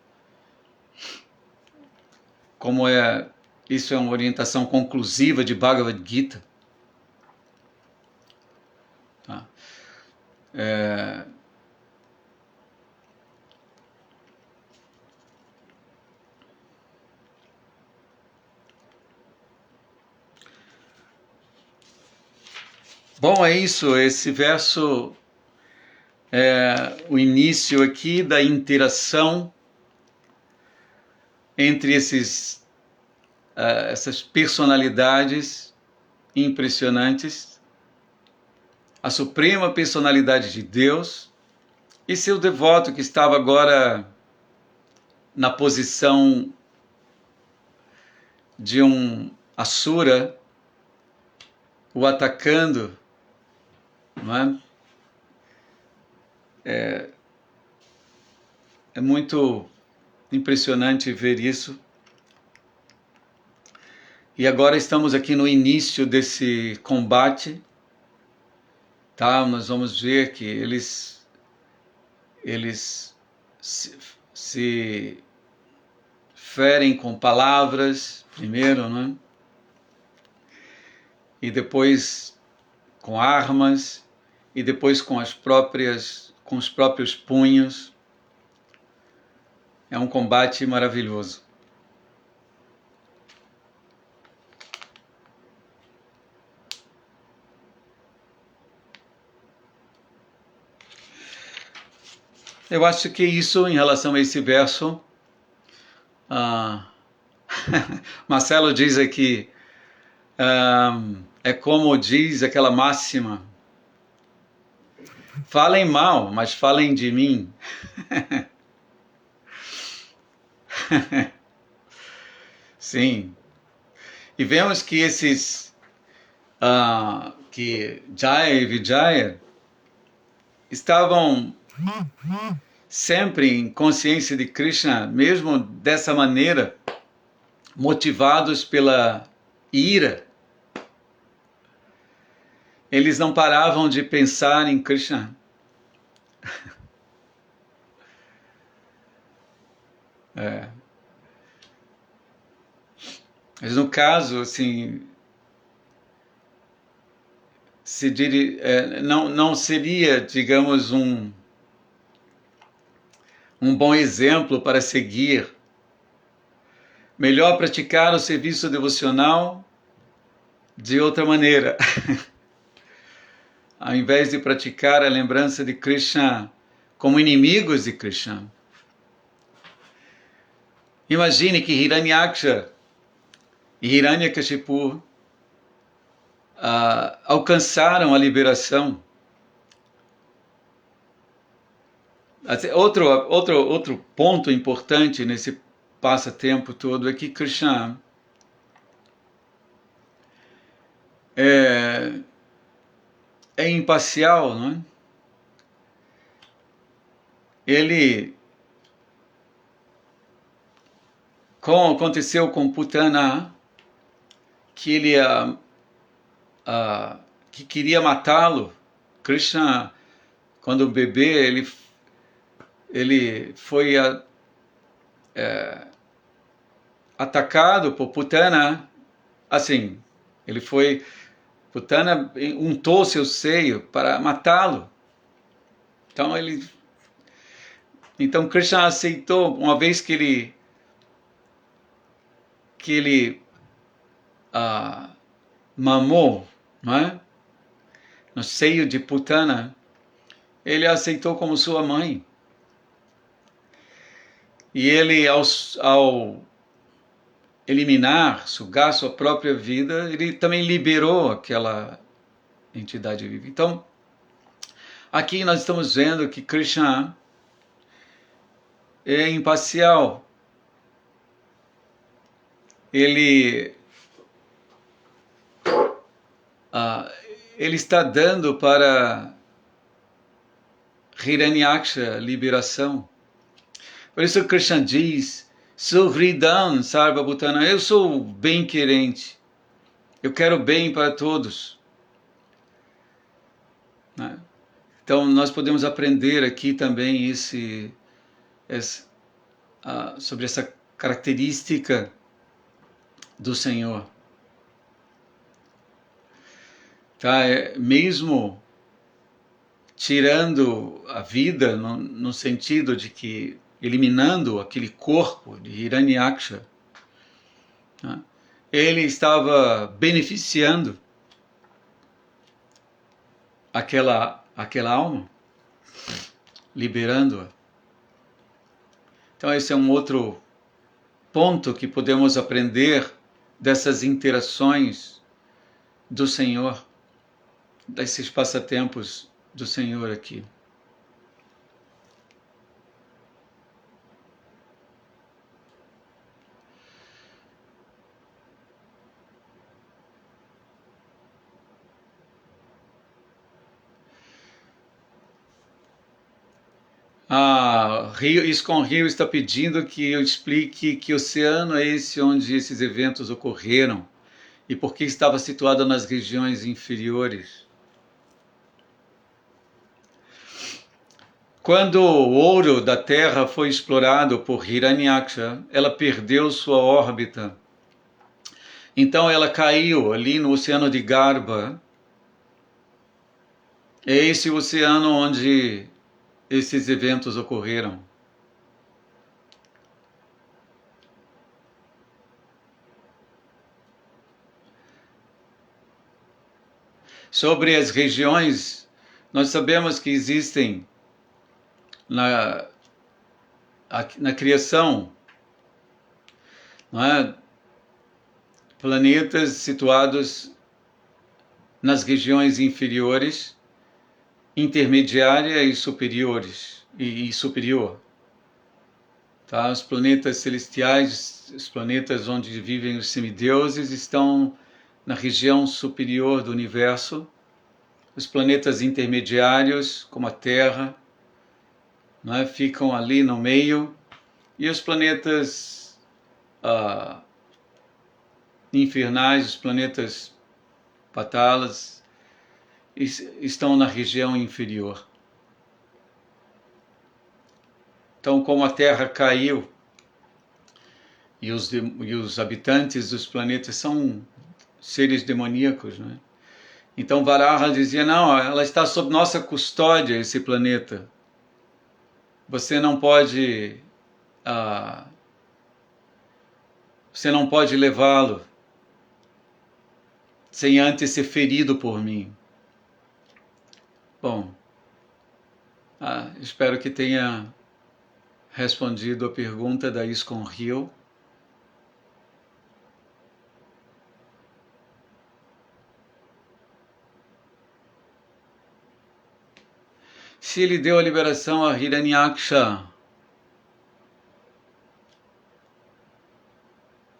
como isso é uma orientação conclusiva de Bhagavad Gita. Tá? Bom, é isso. Esse verso é o início aqui da interação entre esses essas personalidades impressionantes, a suprema personalidade de Deus e seu devoto que estava agora na posição de um Asura, o atacando, não é? É muito impressionante ver isso. E agora estamos aqui no início desse combate, tá? Nós vamos ver que eles se ferem com palavras primeiro, né? E depois com armas, e depois com os próprios punhos. É um combate maravilhoso. Eu acho que isso, em relação a esse verso, Marcelo diz aqui, é como diz aquela máxima, falem mal, mas falem de mim. Sim. E vemos que esses, que Jaya e Vijaya estavam sempre em consciência de Krishna, mesmo dessa maneira, motivados pela ira. Eles não paravam de pensar em Krishna. Mas no caso, assim, não seria, digamos, um bom exemplo para seguir. Melhor praticar o serviço devocional de outra maneira. Ao invés de praticar a lembrança de Krishna como inimigos de Krishna. Imagine que Hiranyaksha e Hiranyakashipu alcançaram a liberação. Outro ponto importante nesse passatempo todo é que Krishna é imparcial, não é? Ele, como aconteceu com Putana, que ele que queria matá-lo. Krishna, quando bebê, ele foi atacado por Putana, assim, Putana untou seu seio para matá-lo. Então Krishna aceitou, uma vez que ele mamou, não é? No seio de Putana, ele a aceitou como sua mãe. E ele, ao eliminar, sugar sua própria vida, ele também liberou aquela entidade viva. Então, aqui nós estamos vendo que Krishna é imparcial. Ele está dando para Hiranyaksha liberação. Por isso Krishna diz, Suhridam Sarvabhutana, eu sou bem-querente, eu quero bem para todos. Né? Então nós podemos aprender aqui também sobre essa característica do Senhor. Tá? Mesmo tirando a vida, no sentido de que eliminando aquele corpo de Hiranyaksha, né? Ele estava beneficiando aquela alma, liberando-a. Então esse é um outro ponto que podemos aprender dessas interações do Senhor, desses passatempos do Senhor aqui. Iscon Rio está pedindo que eu explique que oceano é esse onde esses eventos ocorreram e por que estava situado nas regiões inferiores. Quando o ouro da Terra foi explorado por Hiranyaksha, ela perdeu sua órbita. Então ela caiu ali no oceano de Garbha. É esse o oceano onde esses eventos ocorreram. Sobre as regiões, nós sabemos que existem na criação, não é? Planetas situados nas regiões inferiores, intermediária e superiores e superior. Tá? Os planetas celestiais, os planetas onde vivem os semideuses, estão na região superior do universo. Os planetas intermediários, como a Terra, né, ficam ali no meio, e os planetas infernais, os planetas patalas, estão na região inferior. Então, como a Terra caiu e os habitantes dos planetas são seres demoníacos, né? Então Varaha dizia, não, ela está sob nossa custódia, esse planeta. Você não pode levá-lo sem antes ser ferido por mim. Bom, espero que tenha respondido a pergunta da Iscon Rio. Se ele deu a liberação a Hiranyaksha,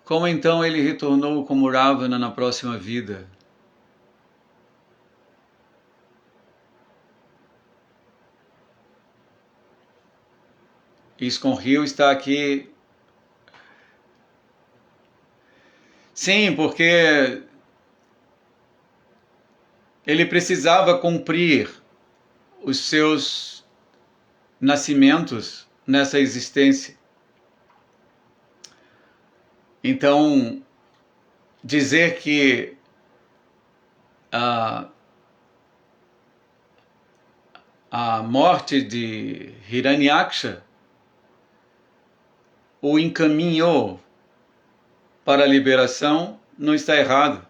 como então ele retornou como Ravana na próxima vida? Iscon Rio está aqui. Sim, porque ele precisava cumprir os seus nascimentos nessa existência. Então, dizer que a morte de Hiranyaksha o encaminhou para a liberação não está errado,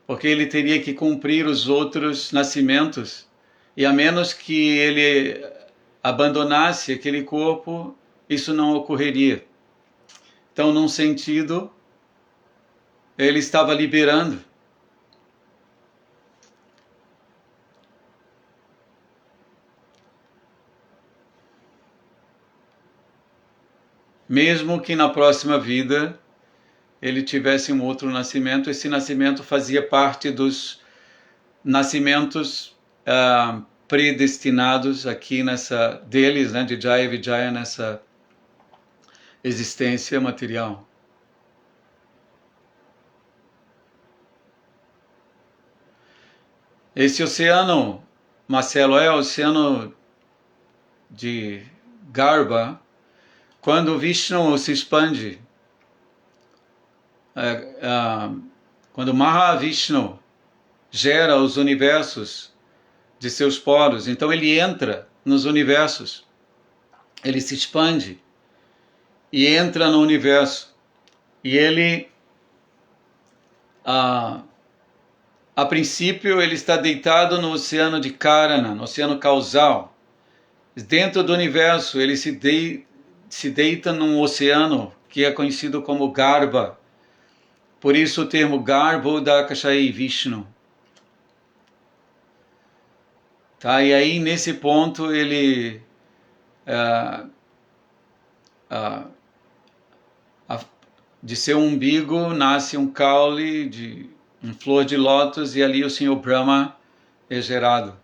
porque ele teria que cumprir os outros nascimentos, e a menos que ele abandonasse aquele corpo, isso não ocorreria. Então, num sentido, ele estava liberando. Mesmo que na próxima vida ele tivesse um outro nascimento, esse nascimento fazia parte dos nascimentos predestinados aqui deles, né, de Jaya Vijaya, nessa existência material. Esse oceano, Marcelo, é o oceano de Garbha. Quando Vishnu se expande, quando Mahavishnu gera os universos de seus poros, então ele entra nos universos, ele se expande e entra no universo, e ele a princípio ele está deitado no oceano de Karana, no oceano causal. Dentro do universo ele se deita num oceano que é conhecido como Garbha, Por isso o termo Garbhodakashayi Vishnu. Tá? E aí, nesse ponto, ele... de seu umbigo nasce um caule, de um flor de lótus, e ali o Senhor Brahma é gerado.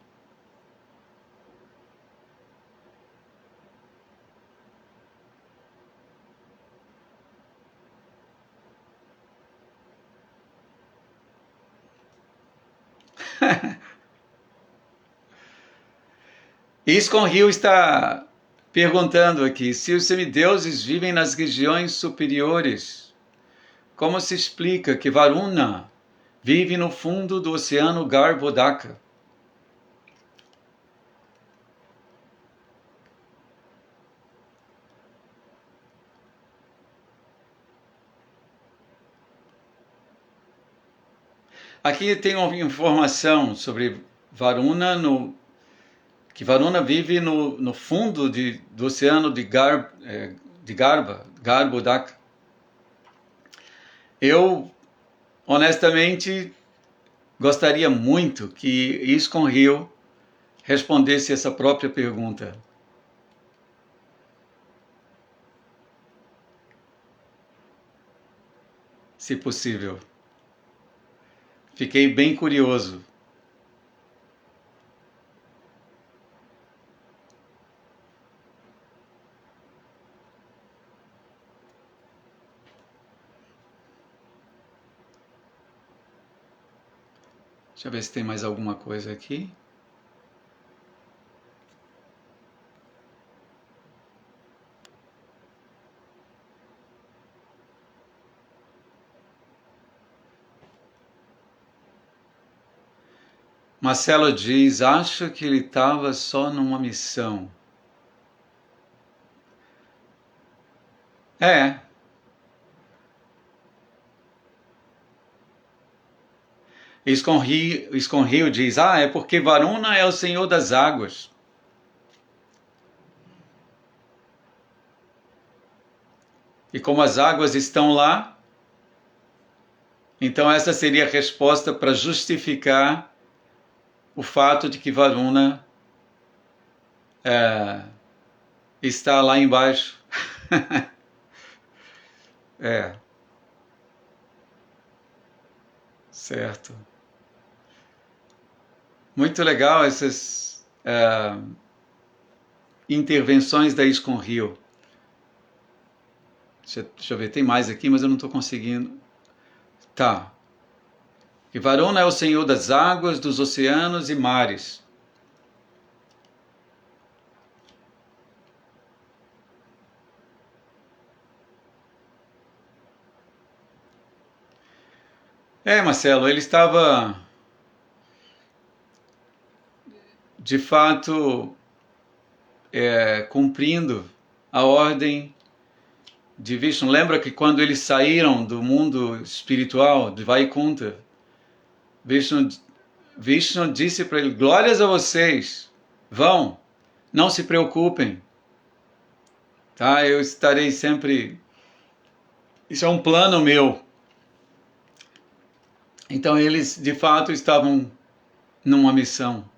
Iskon Rio está perguntando aqui, se os semideuses vivem nas regiões superiores, como se explica que Varuna vive no fundo do oceano Garbhodaka? Aqui tem uma informação sobre Varuna, que Varuna vive no fundo do oceano de Garbhodaka. Eu, honestamente, gostaria muito que Iskon Rio respondesse essa própria pergunta. Se possível. Fiquei bem curioso. Deixa eu ver se tem mais alguma coisa aqui. Marcelo diz, acho que ele estava só numa missão. Iskon Rio diz, é porque Varuna é o senhor das águas. E como as águas estão lá, então essa seria a resposta para justificar o fato de que Varuna está lá embaixo. Certo. Muito legal essas intervenções da Iskon Rio. Deixa eu ver, tem mais aqui, mas eu não estou conseguindo. Tá. Que Varuna é o senhor das águas, dos oceanos e mares. Marcelo, ele estava de fato cumprindo a ordem de Vishnu. Lembra que quando eles saíram do mundo espiritual, de Vaikunta, Vishnu disse para ele, glórias a vocês, vão, não se preocupem, tá? Eu estarei sempre, isso é um plano meu. Então eles de fato estavam numa missão.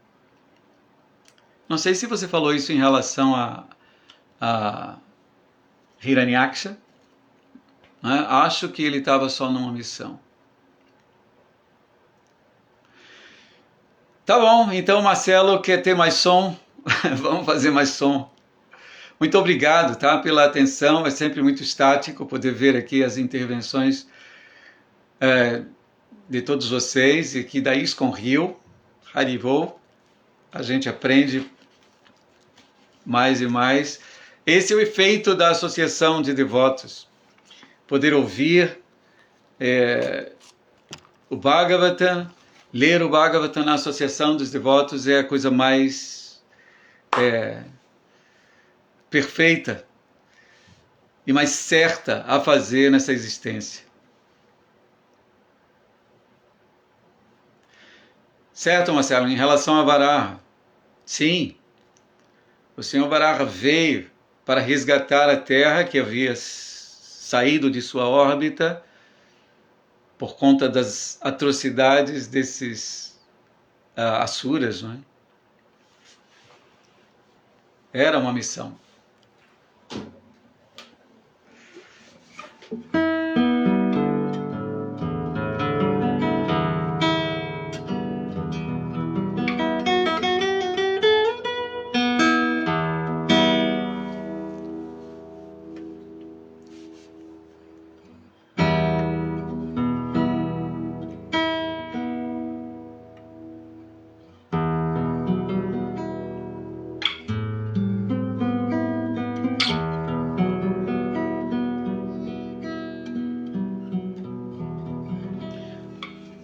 Não sei se você falou isso em relação a Hiranyaksha, né? Acho que ele estava só numa missão. Tá bom, então Marcelo quer ter mais som, vamos fazer mais som. Muito obrigado, tá, pela atenção, é sempre muito estático poder ver aqui as intervenções de todos vocês, e aqui da Iskon Rio, Harivol, a gente aprende mais e mais. Esse é o efeito da associação de devotos, poder ouvir o Bhagavatam, ler o Bhagavatam na associação dos devotos é a coisa mais perfeita e mais certa a fazer nessa existência. Certo, Marcelo, em relação a Varaha, sim, o Senhor Varaha veio para resgatar a Terra que havia saído de sua órbita por conta das atrocidades desses asuras, não é? Era uma missão.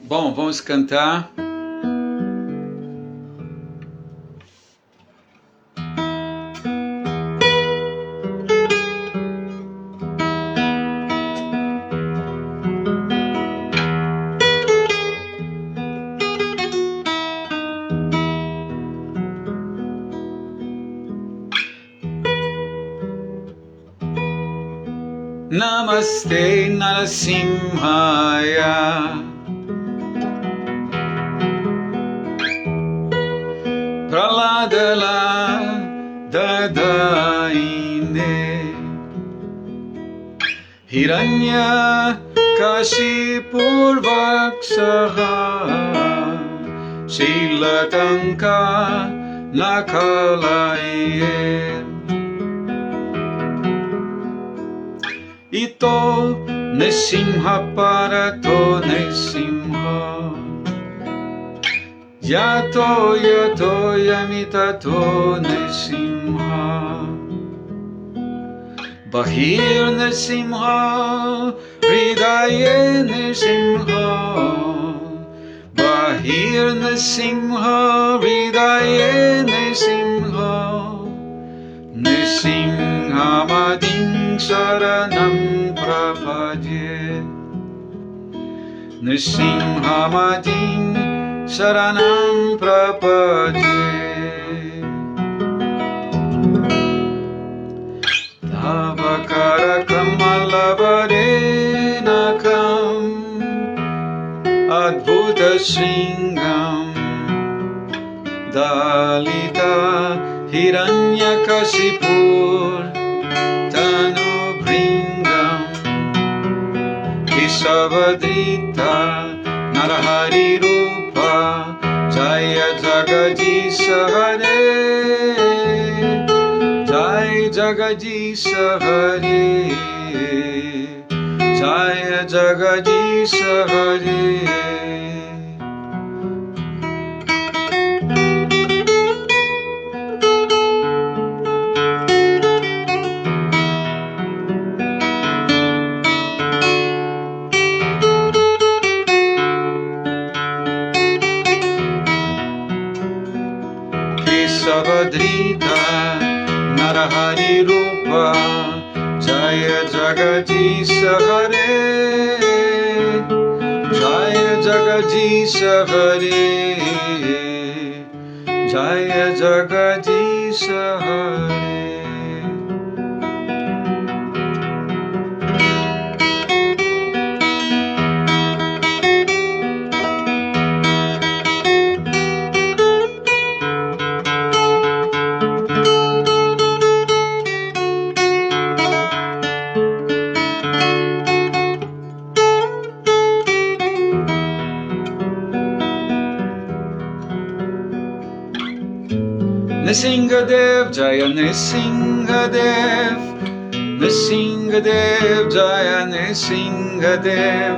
Bom, vamos cantar. Namaste Narasimhaya Praladala Dadaine Hiranya Kashipurvaksaha Shilatanka Nakalaye Ito Nisimha Parato Nisimha Yato Yato Yamitato Nisimha Bahir Nisimha Hridaye Nisimha Bahir Nisimha Hridaye Nisimha Nisimha Madin Saranam Prapadye Nisimha Madin Saranam Prapadye Tavakara Kamalavarenakam Adbhuta Sringam Dalita Hiranyakasipur Tanu Bringam Kisavadrita Narahari Rupa Jaya Jagadisha Hare Jaya Jagadisha Hare Jaya Jagadisha Hare Savadrita Narahari Rupa Jaya Jagadisha Hare Jaya Jagadisha Hare Jaya Jagadisha Hare Nrsingadev Jaya Nrsingadev Nrsingadev Jaya Nrsingadev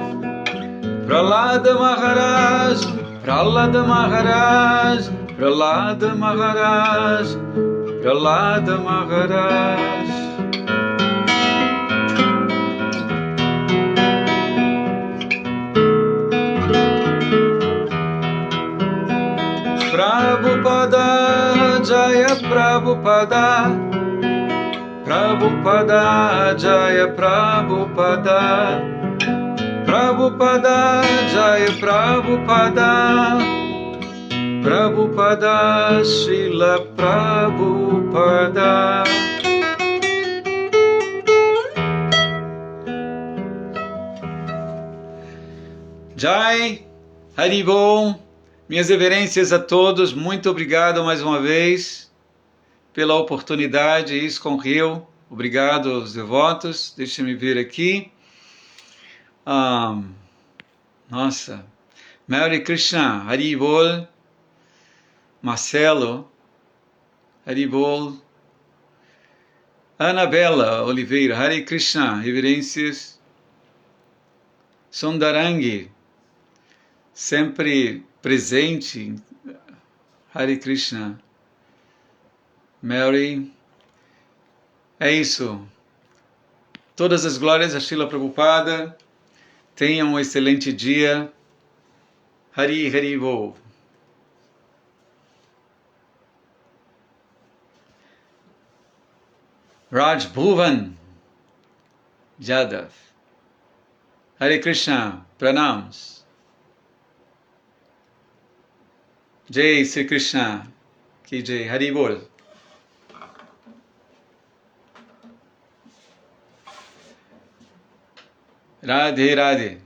Prahlada Maharaj Prahlada Maharaj Prahlada Maharaj Prahlada Maharaj Prabhupada Jaya Prabhupada Prabhupada Jaya Prabhupada Prabhupada Jaya Prabhupada Prabhupada Srila Prabhupada Jai, Haribol, minhas reverências a todos, muito obrigado mais uma vez pela oportunidade, ISKCON Rio, obrigado aos devotos, deixem-me ver aqui, nossa, Mary Krishna, Haribol, Marcelo, Haribol, Anabela Oliveira, Hare Krishna, reverências, Sundarangi, sempre presente, Hare Krishna, Mary, é isso, todas as glórias a Srila Prabhupada, tenham um excelente dia, Hari Hari Bol. Raj Bhuvan Jadav, Hare Krishna, Pranams. Jai Sri Krishna, Ki Jai, Hari Bol. Radhe Radhe.